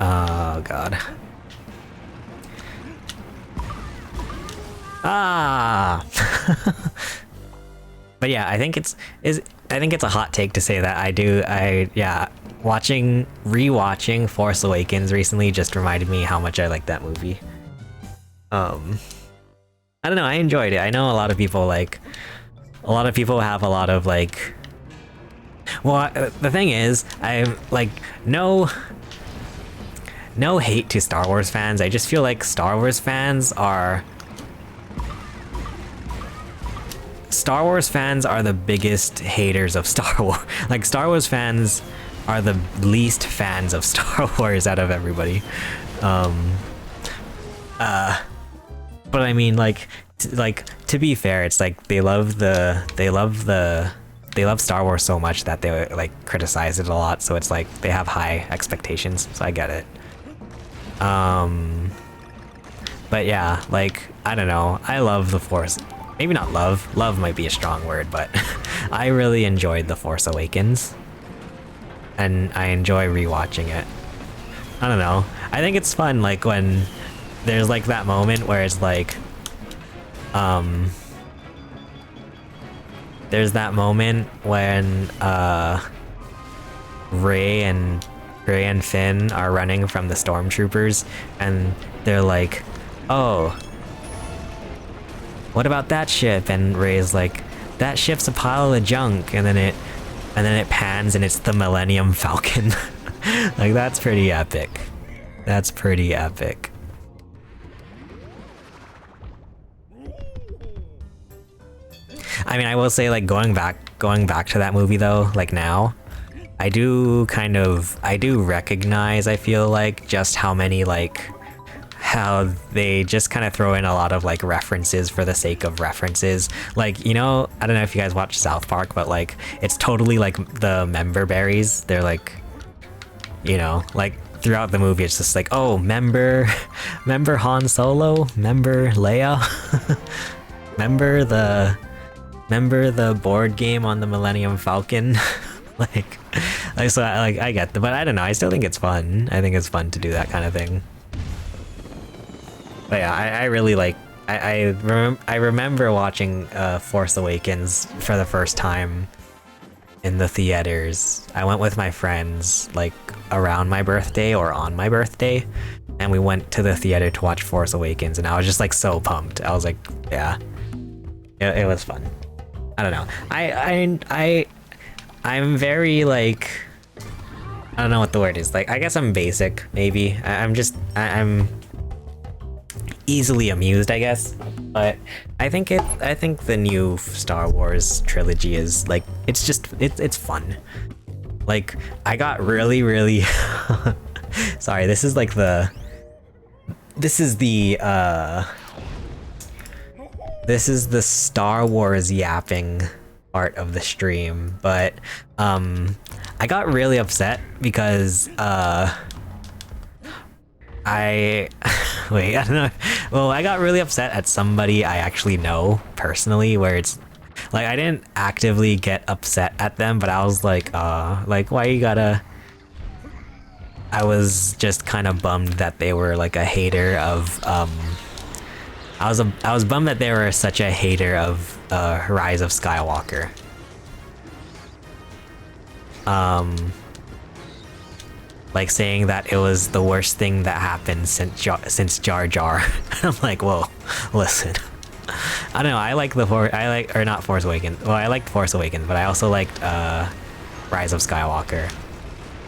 Oh god. Ah. But yeah, I think it's a hot take to say that rewatching Force Awakens recently just reminded me how much I like that movie. I don't know, I enjoyed it. I know a lot of people have a lot of like, well, the thing is, I'm like, no hate to Star Wars fans. I just feel like Star Wars fans are the biggest haters of Star Wars. Like, Star Wars fans are the least fans of Star Wars out of everybody. But I mean, like to be fair, it's like they love Star Wars so much that they like criticize it a lot. So it's like they have high expectations. So I get it. But yeah, like, I don't know. I love the Force. Maybe not love. Love might be a strong word, but I really enjoyed The Force Awakens. And I enjoy rewatching it. I don't know. I think it's fun, like, when there's like that moment where it's like, there's that moment when Rey and Finn are running from the stormtroopers, and they're like, "Oh, what about that ship?" And Rey's like, "That ship's a pile of junk." And then it pans and it's the Millennium Falcon. Like, that's pretty epic. That's pretty epic. I mean, I will say, like, going back to that movie though, like now, I do recognize, I feel like, just how many, like, how they just kind of throw in a lot of like references for the sake of references. Like, you know, I don't know if you guys watch South Park, but like, it's totally like the member berries. They're like, you know, like throughout the movie, it's just like, oh, member Han Solo, member Leia, member the board game on the Millennium Falcon. like so I get that, but I don't know, I still think it's fun. I think it's fun to do that kind of thing. But yeah, I really like, I remember watching Force Awakens for the first time in the theaters. I went with my friends like around my birthday or on my birthday, and we went to the theater to watch Force Awakens, and I was just like so pumped. I was like, yeah, it was fun. I don't know. I'm very like, I don't know what the word is. Like, I guess I'm basic, maybe. I'm easily amused, I guess. But I think the new Star Wars trilogy is like, it's fun. Like, I got really sorry, this is the Star Wars yapping part of the stream, but I got really upset because I don't know. Well, I got really upset at somebody I actually know personally, where it's like, I didn't actively get upset at them, but I was like why you gotta... I was just kind of bummed that they were like a hater of I was bummed that they were such a hater of Rise of Skywalker. Like saying that it was the worst thing that happened since Jar Jar. I'm like, whoa, listen. I don't know. I liked Force Awakens. Well, I liked Force Awakens, but I also liked Rise of Skywalker.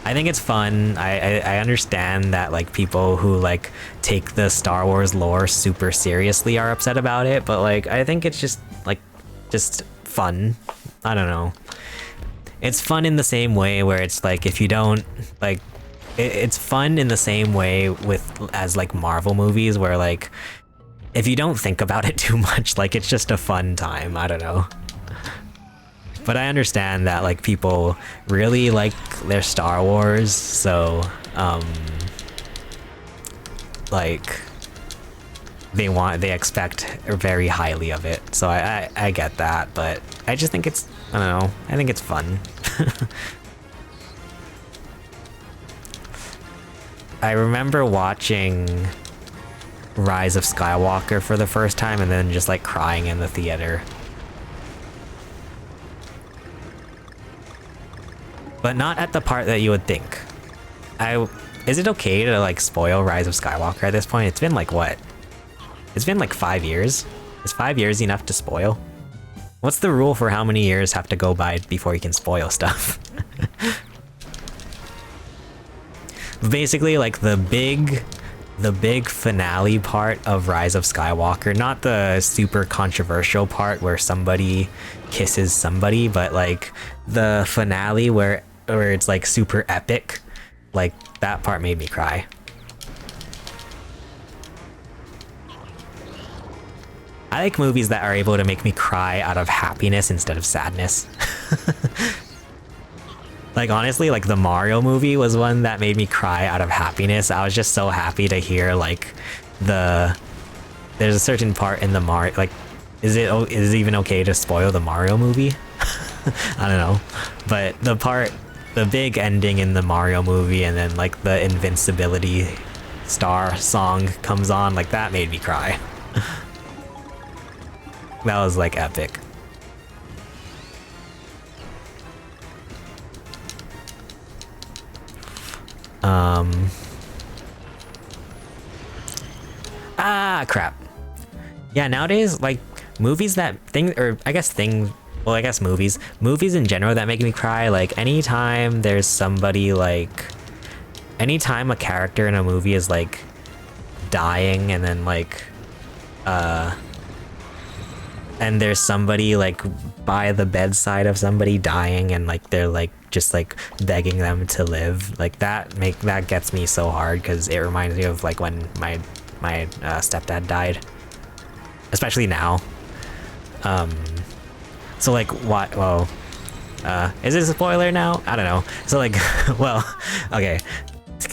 I think it's fun. I understand that like people who like take the Star Wars lore super seriously are upset about it, but like I think it's just fun. I don't know. It's fun in the same way where it's like, if you don't like, it's fun in the same way as like Marvel movies, where like if you don't think about it too much, like it's just a fun time. I don't know. But I understand that like people really like their Star Wars, so like they expect very highly of it. So I get that, but I just think it's, I don't know, I think it's fun. I remember watching Rise of Skywalker for the first time and then just like crying in the theater. But not at the part that you would think. Is it okay to like spoil Rise of Skywalker at this point? It's been like what? It's been like 5 years. Is 5 years enough to spoil? What's the rule for how many years have to go by before you can spoil stuff? Basically, like the big finale part of Rise of Skywalker, not the super controversial part where somebody kisses somebody, but like the finale where it's like super epic, like that part made me cry. I like movies that are able to make me cry out of happiness instead of sadness. Like honestly, like the Mario movie was one that made me cry out of happiness. I was just so happy to hear like there's a certain part in the Mario, like is it even okay to spoil the Mario movie? I don't know. But the big ending in the Mario movie and then like the Invincibility Star song comes on, like that made me cry. That was like epic. Crap. Yeah, nowadays, like, movies that movies in general that make me cry, like, anytime there's somebody, like, anytime a character in a movie is, like, dying and then, like, and there's somebody, like, by the bedside of somebody dying and, like, they're, like, just, like, begging them to live, like, that gets me so hard, because it reminds me of, like, when my stepdad died, especially now. So like what, well, is it a spoiler now? I don't know. So like, well, okay,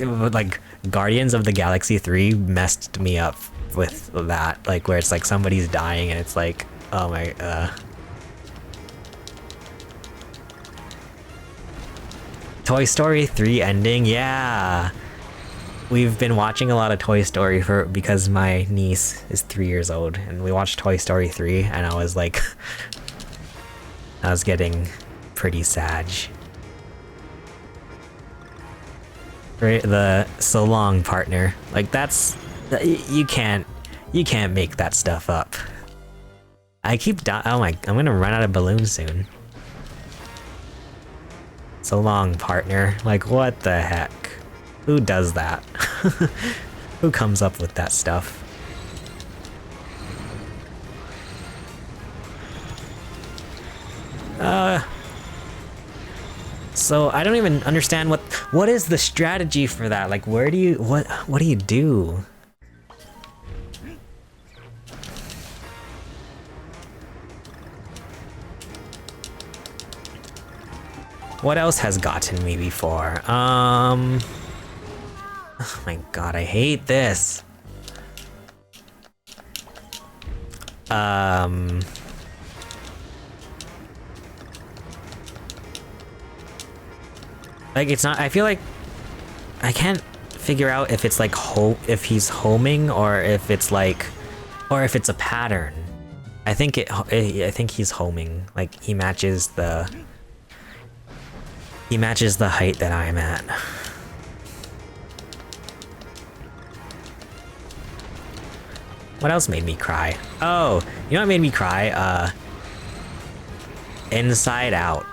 like Guardians of the Galaxy 3 messed me up with that, like where it's like somebody's dying and it's like, oh my, Toy Story 3 ending, yeah. We've been watching a lot of Toy Story because my niece is 3 years old, and we watched Toy Story 3, and I was like, I was getting pretty sad. Right, the so long partner, like that's, you can't make that stuff up. I keep oh my, I'm gonna run out of balloons soon. So long partner, like what the heck? Who does that? Who comes up with that stuff? So I don't even understand what is the strategy for that? Like where do you, what do you do? What else has gotten me before? Oh my god, I hate this. Like it's not, I feel like I can't figure out if it's like if he's homing or if it's like, or if it's a pattern. I think he's homing. Like he matches the height that I'm at. What else made me cry? Oh, you know what made me cry? Inside Out.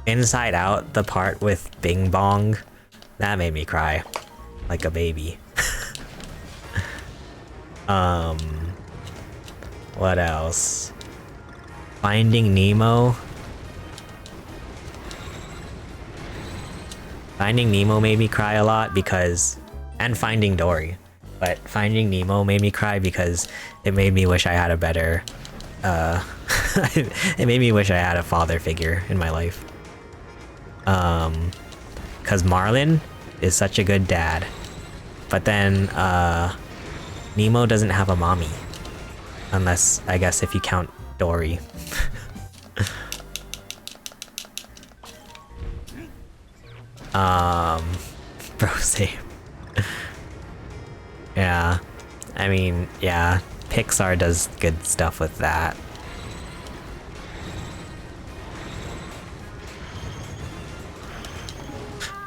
Inside Out, the part with Bing Bong. That made me cry. Like a baby. What else? Finding Nemo. Finding Nemo made me cry a lot because... and Finding Dory. But Finding Nemo made me cry because it made me wish I had a better it made me wish I had a father figure in my life. Cause Marlin is such a good dad. But then, Nemo doesn't have a mommy. Unless, I guess, if you count Dory. Bro, same. Yeah. I mean, yeah. Pixar does good stuff with that.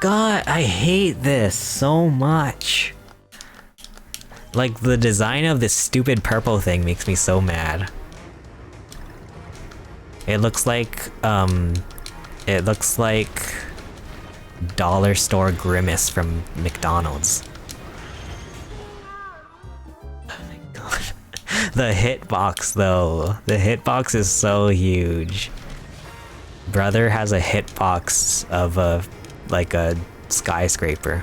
God, I hate this so much. Like, the design of this stupid purple thing makes me so mad. It looks like dollar store Grimace from McDonald's. Oh my god. The hitbox though. The hitbox is so huge. Brother has a hitbox of a skyscraper.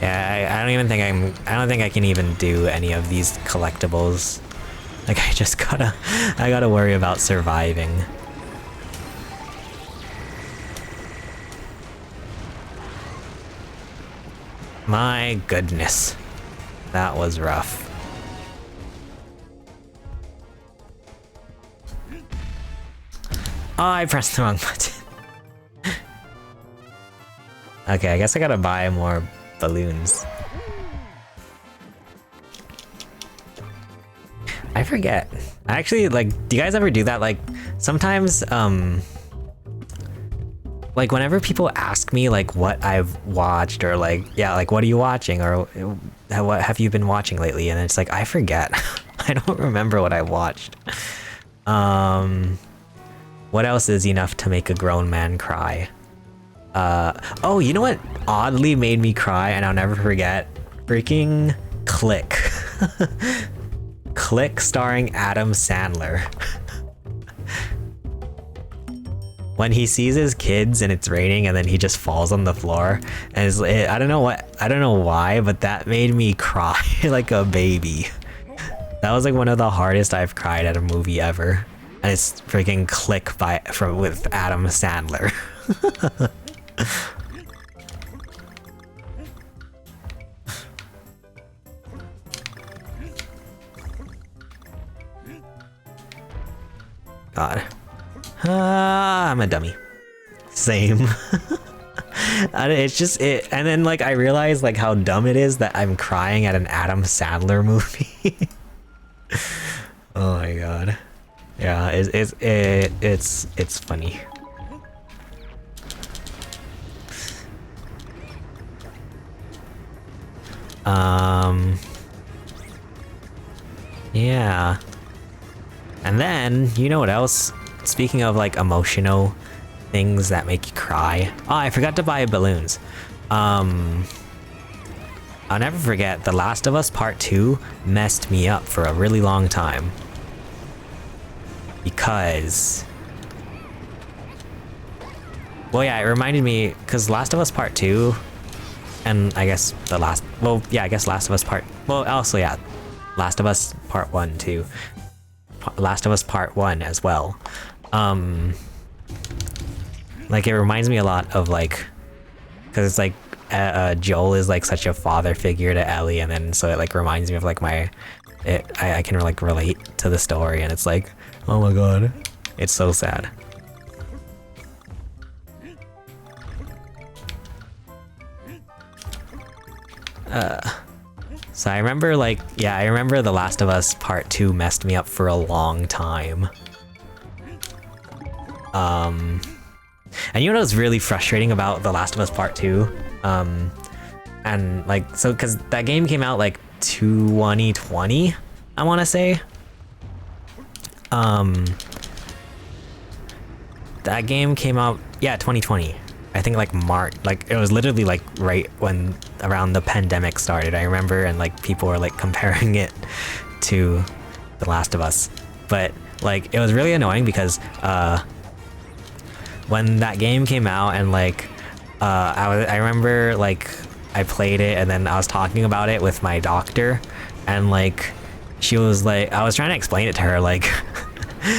Yeah, I don't think I can even do any of these collectibles. Like, I gotta worry about surviving. My goodness. That was rough. Oh, I pressed the wrong button. Okay, I guess I gotta buy more balloons. I forget. I actually, like, do you guys ever do that? Like, sometimes, like, whenever people ask me, like, what I've watched, or like, yeah, like, what are you watching, or what have you been watching lately? And it's like, I forget. I don't remember what I watched. What else is enough to make a grown man cry? Oh, you know what oddly made me cry, and I'll never forget? Freaking Click. Click starring Adam Sandler. When he sees his kids and it's raining and then he just falls on the floor, and I don't know why, but that made me cry like a baby. That was like one of the hardest I've cried at a movie ever. And it's freaking Click with Adam Sandler. God. I'm a dummy. Same. It's just it, and then like I realized like how dumb it is that I'm crying at an Adam Sandler movie. Oh my god. Yeah, it's funny. Yeah. And then, you know what else? Speaking of like emotional things that make you cry. Oh, I forgot to buy balloons. I'll never forget, The Last of Us Part 2 messed me up for a really long time. Because... well, yeah, it reminded me, because Last of Us Part 2, and I guess Last of Us Part... well, also, yeah, Last of Us Part 1 too. Last of Us Part 1 as well. Like, it reminds me a lot of, like... because it's like, Joel is like such a father figure to Ellie, and then so it like reminds me of like I can like relate to the story, and it's like, oh my god, it's so sad. So I remember like, yeah, I remember The Last of Us Part 2 messed me up for a long time. And you know what was really frustrating about The Last of Us Part 2? And like, so, cause that game came out like 2020, I want to say. That game came out, yeah, 2020. I think like March, like it was literally like right when around the pandemic started, I remember, and like people were like comparing it to The Last of Us. But like it was really annoying because when that game came out and like I remember like I played it and then I was talking about it with my doctor, and like she was like, I was trying to explain it to her, like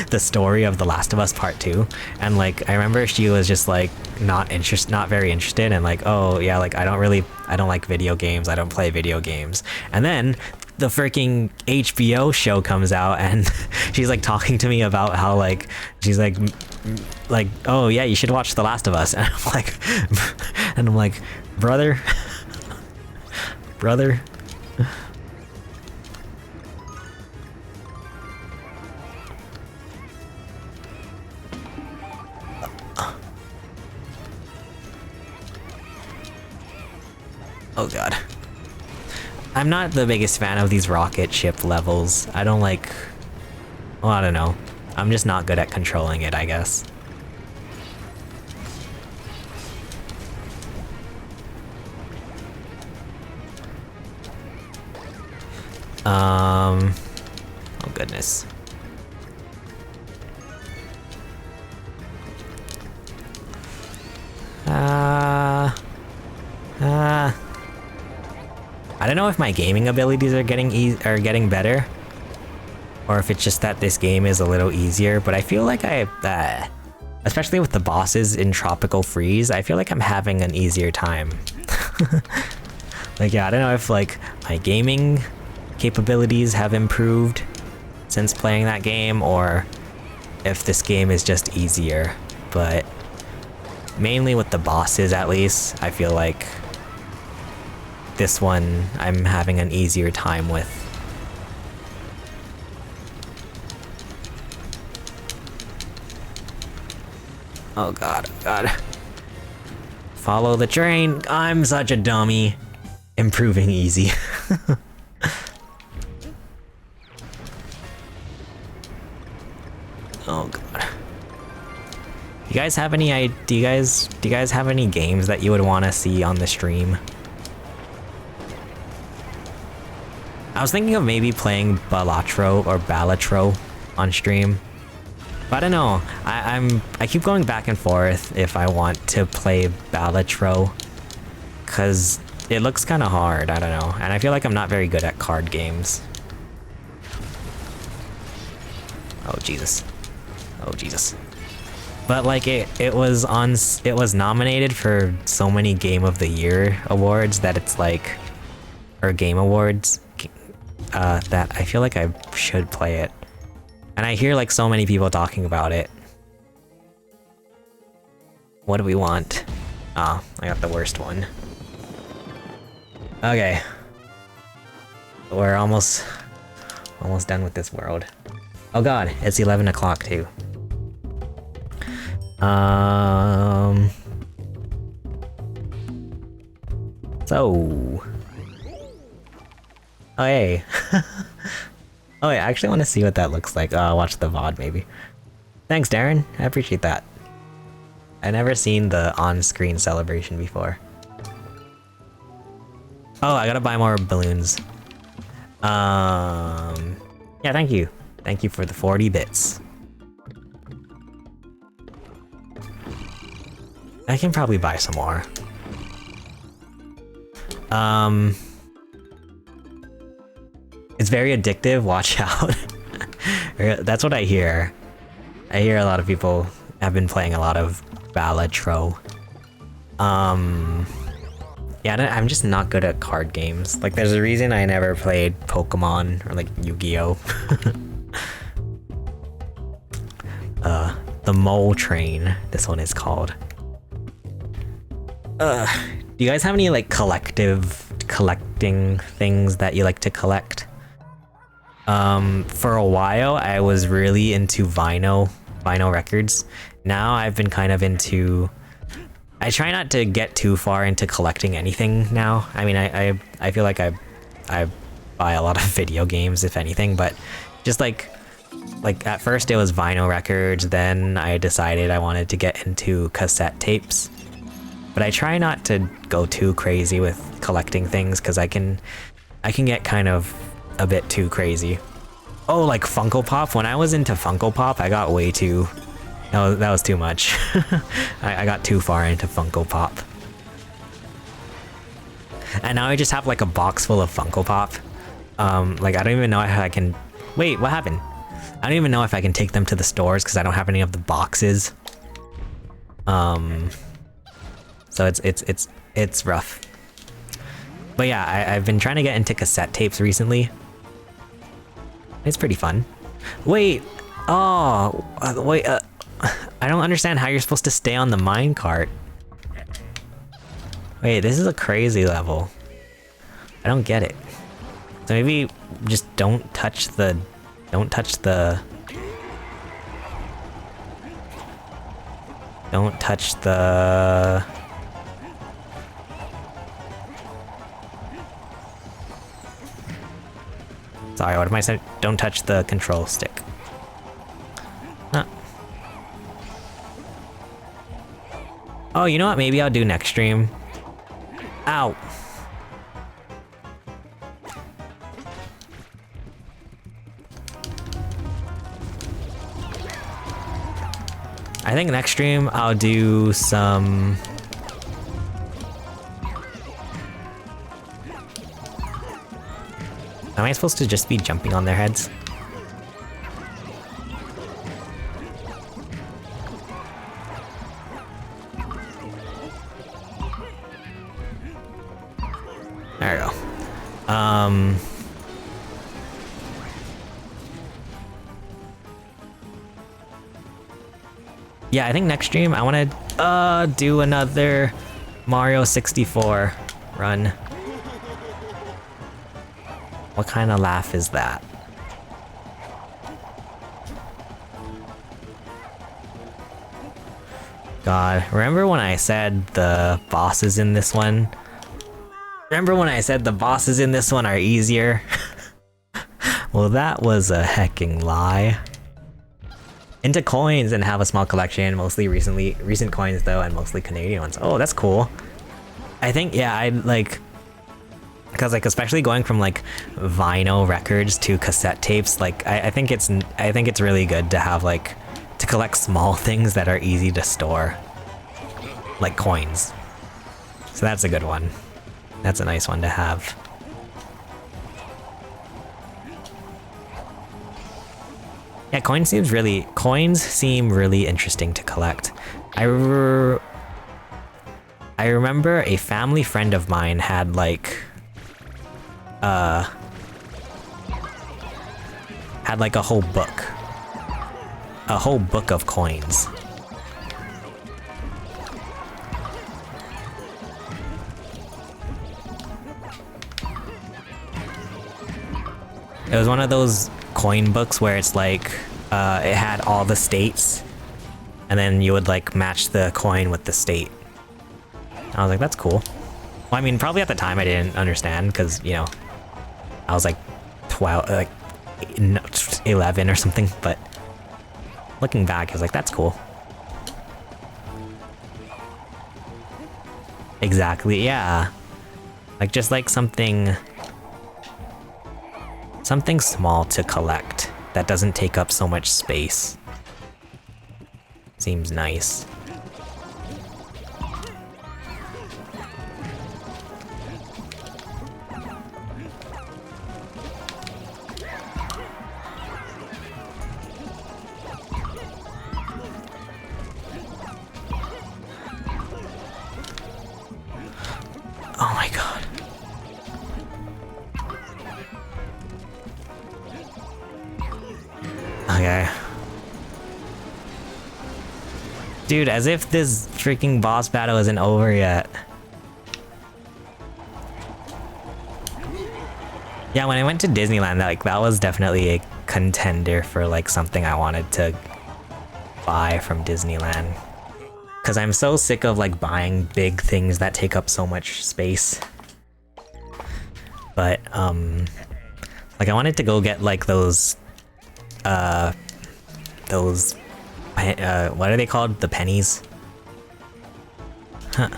the story of The Last of Us Part 2, and like I remember she was just like not very interested, and like, oh yeah, like I don't like video games, I don't play video games. And then the freaking HBO show comes out and she's like talking to me about how like she's like oh yeah, you should watch The Last of Us, and I'm like brother brother. Oh god. I'm not the biggest fan of these rocket ship levels. I don't like... Well, I don't know. I'm just not good at controlling it, I guess. Oh goodness. I don't know if my gaming abilities are getting better, or if it's just that this game is a little easier, but I feel like especially with the bosses in Tropical Freeze, I feel like I'm having an easier time. Like, yeah, I don't know if like my gaming capabilities have improved since playing that game, or if this game is just easier, but mainly with the bosses, at least, I feel like this one I'm having an easier time with. Oh god, oh god. Follow the train. I'm such a dummy. Improving easy. Oh god. Do you guys have any do you guys have any games that you would want to see on the stream? I was thinking of maybe playing Balatro on stream. But I don't know. I keep going back and forth if I want to play Balatro, cause it looks kind of hard. I don't know, and I feel like I'm not very good at card games. Oh Jesus. Oh Jesus. But like it was nominated for so many Game of the Year awards that it's like, or Game Awards, that I feel like I should play it. And I hear like so many people talking about it. What do we want? Ah, I got the worst one. Okay. We're almost done with this world. Oh god, it's 11 o'clock too. So... Oh hey. Oh yeah, I actually want to see what that looks like. Watch the VOD maybe. Thanks Darren, I appreciate that. I've never seen the on-screen celebration before. Oh, I gotta buy more balloons. Yeah, thank you. Thank you for the 40 bits. I can probably buy some more. It's very addictive, watch out. That's what I hear. I hear a lot of people have been playing a lot of Balatro. Yeah, I'm just not good at card games. Like, there's a reason I never played Pokemon or like Yu-Gi-Oh! The Mole Train, this one is called. Do you guys have any like collecting things that you like to collect? For a while I was really into vinyl records. Now I've been kind of into... I try not to get too far into collecting anything now. I mean, I feel like I buy a lot of video games, if anything, but just like at first it was vinyl records, then I decided I wanted to get into cassette tapes. But I try not to go too crazy with collecting things, because I can get kind of a bit too crazy. Oh, like Funko Pop. When I was into Funko Pop, I got way too... that was too much. I got too far into Funko Pop. And now I just have like a box full of Funko Pop. Like I don't even know if I can... Wait, what happened? I don't even know if I can take them to the stores because I don't have any of the boxes. So it's rough. But yeah, I've been trying to get into cassette tapes recently. It's pretty fun. Wait, oh, wait, I don't understand how you're supposed to stay on the minecart. Wait, this is a crazy level. I don't get it. So maybe just don't touch the... Don't touch the... Don't touch the... Sorry, what am I saying? Don't touch the control stick. Huh. Oh, you know what? Maybe I'll do next stream. Ow. I think next stream I'll do some... Am I supposed to just be jumping on their heads? There we go. Yeah, I think next stream I want to do another Mario 64 run. What kind of laugh is that? God, remember when I said the bosses in this one? Remember when I said the bosses in this one are easier? Well, that was a hecking lie. Into coins and have a small collection, mostly recent coins though, and mostly Canadian ones. Oh, that's cool. I think, yeah, I'd like... Because like, especially going from like vinyl records to cassette tapes, like I think it's really good to have like to collect small things that are easy to store, like coins. So that's a good one. That's a nice one to have. Yeah, coins seem really interesting to collect. I remember a family friend of mine had like a whole book of coins. It was one of those coin books where it's like it had all the states and then you would like match the coin with the state. I was like, that's cool. Well, I mean, probably at the time I didn't understand because, you know, I was like 12, like 11 or something, but looking back, I was like, that's cool. Exactly, yeah. Like, just like something small to collect that doesn't take up so much space. Seems nice. Oh my god. Okay. Dude, as if this freaking boss battle isn't over yet. Yeah, when I went to Disneyland, that was definitely a contender for like something I wanted to buy from Disneyland. Because I'm so sick of like buying big things that take up so much space. But like I wanted to go get like those what are they called? The pennies? Huh.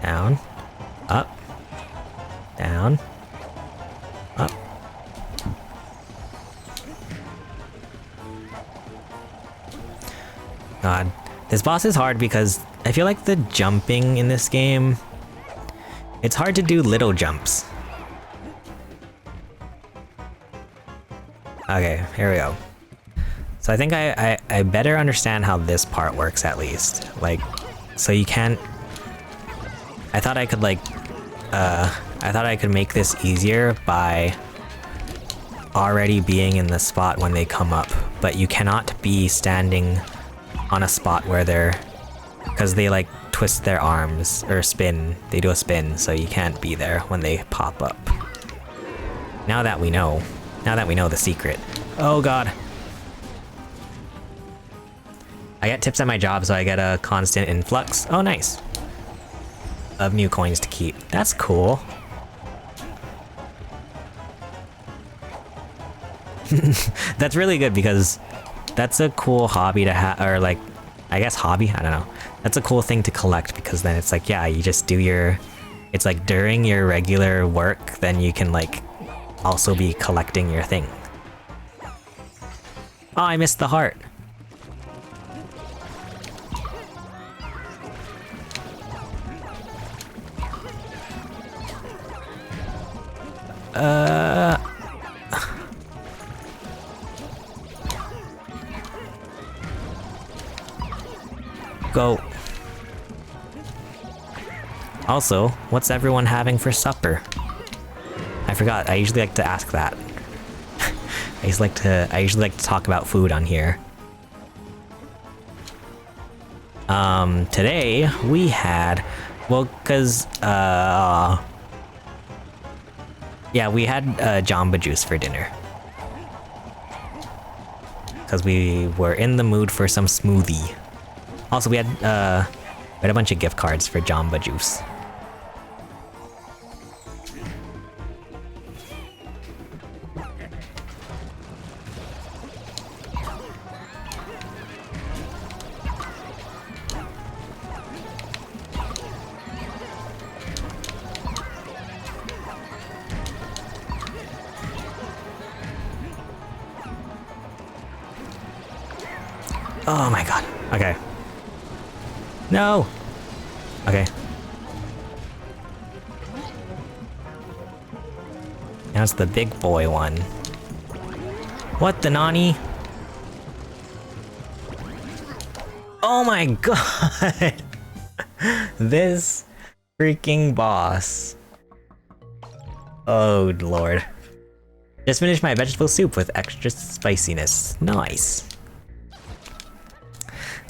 Down. Up. Down. Up. God. This boss is hard because I feel like the jumping in this game, it's hard to do little jumps. Okay, here we go. So I think I better understand how this part works at least. Like, so you can't... I thought I could like... I thought I could make this easier by already being in the spot when they come up, but you cannot be standing on a spot where they're... because they like twist their arms, or spin. They do a spin, so you can't be there when they pop up. Now that we know the secret. Oh god. I get tips at my job, so I get a constant influx. Oh nice. Of new coins to keep. That's cool. That's really good because that's a cool hobby to have, or like, I guess hobby? I don't know. That's a cool thing to collect because then it's like, yeah, you just do your... It's like during your regular work, then you can like also be collecting your thing. Oh, I missed the heart. Go. Also, what's everyone having for supper? I forgot, I usually like to ask that. I usually like to talk about food on here. Today we had, well, cause, yeah, we had Jamba Juice for dinner. Cause we were in the mood for some smoothie. Also, we had a bunch of gift cards for Jamba Juice. Oh my god. Okay. No! Okay. Now it's the big boy one. What the nani? Oh my god! This freaking boss. Oh lord. Just finished my vegetable soup with extra spiciness. Nice.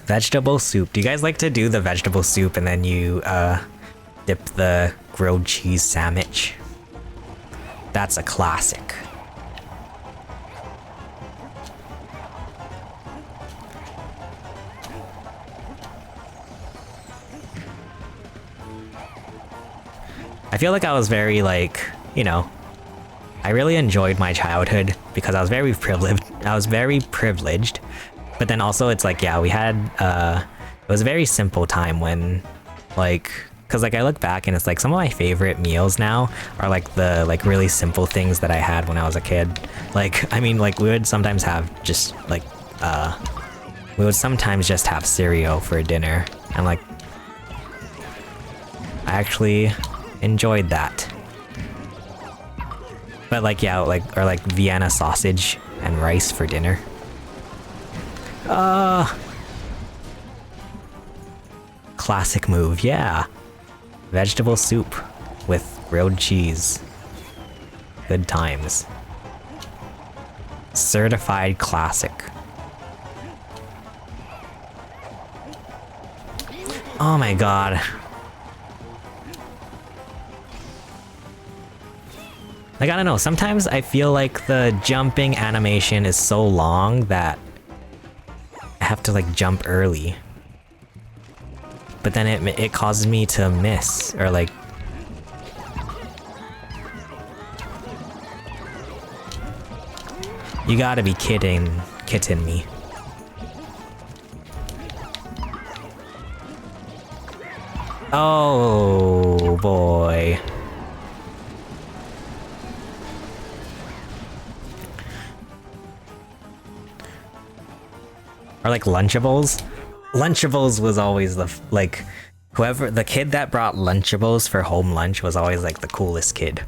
Vegetable soup. Do you guys like to do the vegetable soup and then you dip the grilled cheese sandwich? That's a classic. I feel like I was very like, you know, I really enjoyed my childhood because I was very privileged. But then also it's like, yeah, we had, it was a very simple time when, like, cause like I look back and it's like some of my favorite meals now are like the like really simple things that I had when I was a kid. Like, I mean, like we would sometimes have just like, we would sometimes just have cereal for dinner. And like, I actually enjoyed that. But like, yeah, like, or like Vienna sausage and rice for dinner. Classic move, yeah. Vegetable soup with grilled cheese. Good times. Certified classic. Oh my god. Like, I don't know, sometimes I feel like the jumping animation is so long that I have to like jump early. But then it causes me to miss, or like... You gotta be kidding me. Oh boy. Or like Lunchables. Lunchables was always like whoever the kid that brought Lunchables for home lunch was always like the coolest kid.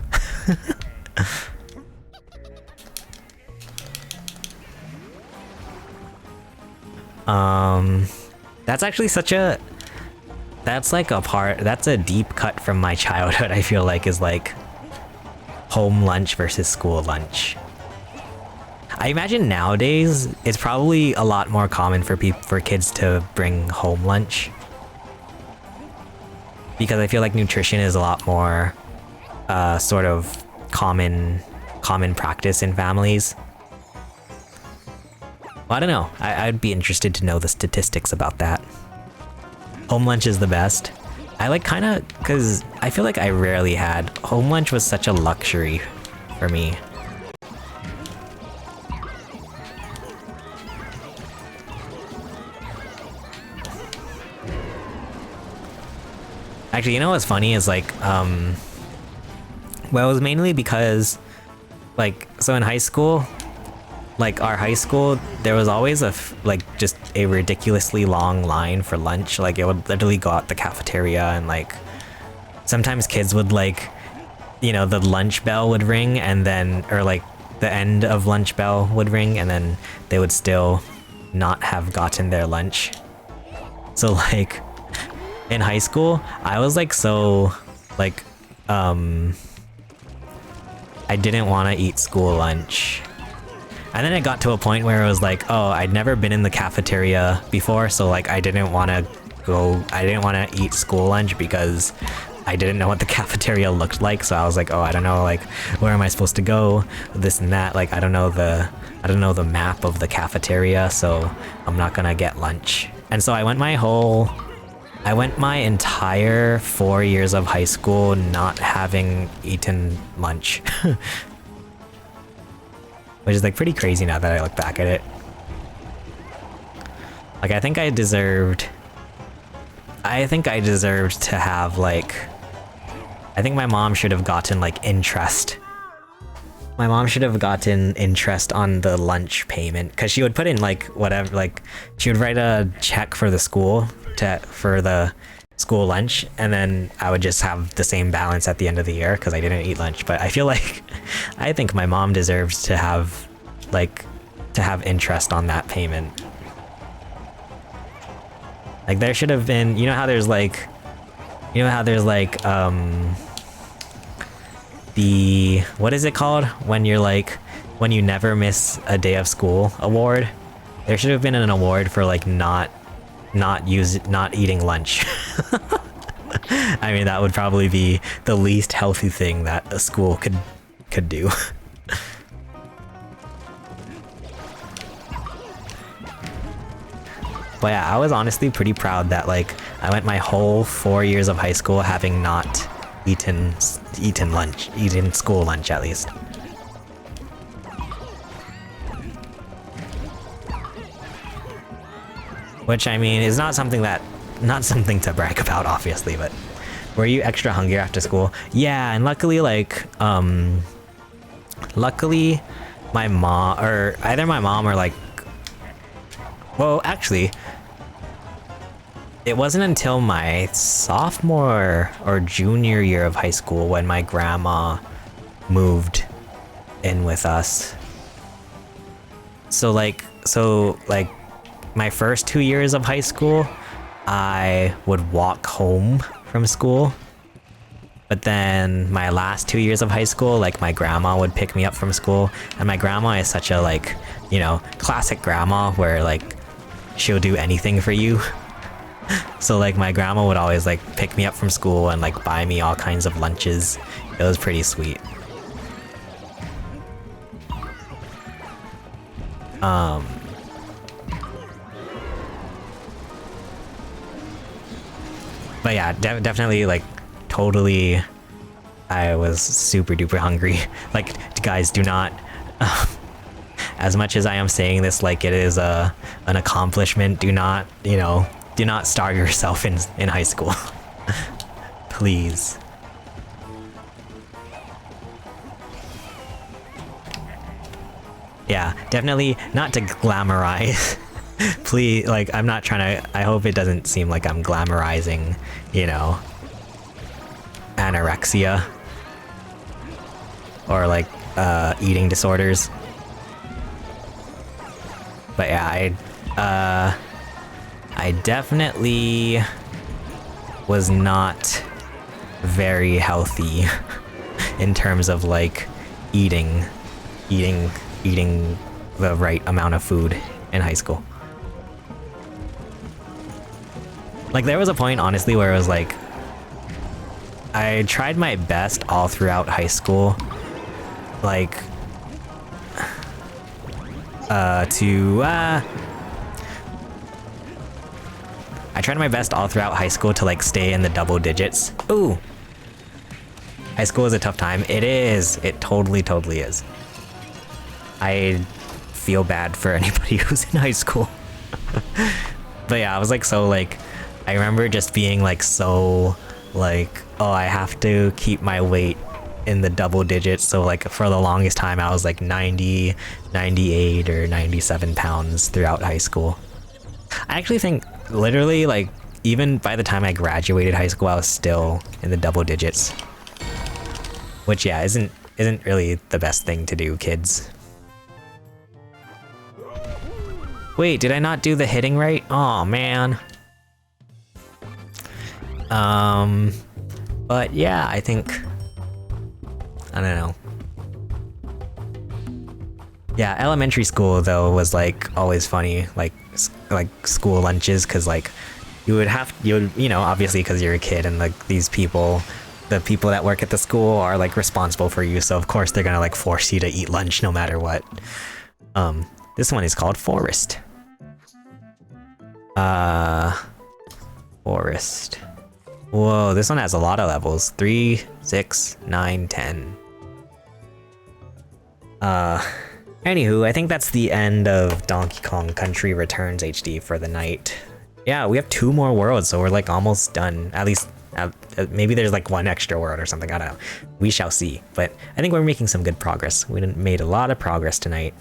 That's actually that's a deep cut from my childhood. I feel like is like home lunch versus school lunch. I imagine nowadays it's probably a lot more common for kids to bring home lunch, because I feel like nutrition is a lot more sort of common practice in families. Well, I don't know. I'd be interested to know the statistics about that. Home lunch is the best. I like because I feel like I rarely had home lunch. Was such a luxury for me. Actually, you know what's funny is like, well, it was mainly because, like, so in high school, like our high school, there was always just a ridiculously long line for lunch. Like it would literally go out the cafeteria, and like sometimes kids would like, you know, the lunch bell would ring, and then, or like the end of lunch bell would ring, and then they would still not have gotten their lunch. So like in high school, I was like so like I didn't want to eat school lunch. And then it got to a point where it was like, oh, I'd never been in the cafeteria before, so like I didn't want to eat school lunch because I didn't know what the cafeteria looked like. So I was like, oh, I don't know, like, where am I supposed to go? This and that. Like, I don't know the map of the cafeteria, so I'm not gonna get lunch. And so I went my entire 4 years of high school not having eaten lunch. Which is like pretty crazy now that I look back at it. Like I think I deserved to have like, I think my mom should have gotten like interest. My mom should have gotten interest on the lunch payment, because she would put in like whatever, like she would write a check for the school for the school lunch, and then I would just have the same balance at the end of the year because I didn't eat lunch. But I feel like I think my mom deserves to have interest on that payment. Like there should have been, you know how there's like the, what is it called when you never miss a day of school award? There should have been an award for like not eating lunch. I mean, that would probably be the least healthy thing that a school could do. But yeah, I was honestly pretty proud that like I went my whole 4 years of high school having not eaten school lunch at least. Which, I mean, is not something to brag about, obviously, but were you extra hungry after school? Yeah, and luckily, like, my mom, or either my mom or like, well, actually, it wasn't until my sophomore or junior year of high school when my grandma moved in with us. So like my first 2 years of high school, I would walk home from school. But then my last 2 years of high school, like my grandma would pick me up from school. And my grandma is such a like, you know, classic grandma where like she'll do anything for you. So like my grandma would always like pick me up from school and like buy me all kinds of lunches. It was pretty sweet. But yeah, definitely like totally I was super duper hungry. Like, guys, do not as much as I am saying this like it is an accomplishment, do not, you know, do not starve yourself in high school. Please. Yeah, definitely not to glamorize Please, like, I'm not trying to, I hope it doesn't seem like I'm glamorizing, you know, anorexia or like eating disorders. But yeah, I definitely was not very healthy in terms of like eating the right amount of food in high school. Like there was a point honestly where it was like I tried my best all throughout high school, like I tried my best all throughout high school to like stay in the double digits. Ooh. High school is a tough time. It is. It totally is. I feel bad for anybody who's in high school. But yeah, I was like so like I remember just being like so like, oh, I have to keep my weight in the double digits. So like for the longest time I was like 90, 98 or 97 pounds throughout high school. I actually think literally like even by the time I graduated high school I was still in the double digits. Which yeah, isn't really the best thing to do, kids. Wait, did I not do the hitting right? Oh man. But yeah, I think I don't know. Yeah, elementary school though was like always funny, like school lunches, because like you would you know, obviously because you're a kid and like these people, the people that work at the school are like responsible for you, so of course they're gonna like force you to eat lunch no matter what. This one is called Forest. Forest. Whoa, this one has a lot of levels. 3, 6, 9, 10. Anywho, I think that's the end of Donkey Kong Country Returns HD for the night. Yeah, we have 2 more worlds, so we're like almost done. At least, maybe there's like 1 extra world or something, I don't know. We shall see, but I think we're making some good progress. We made a lot of progress tonight.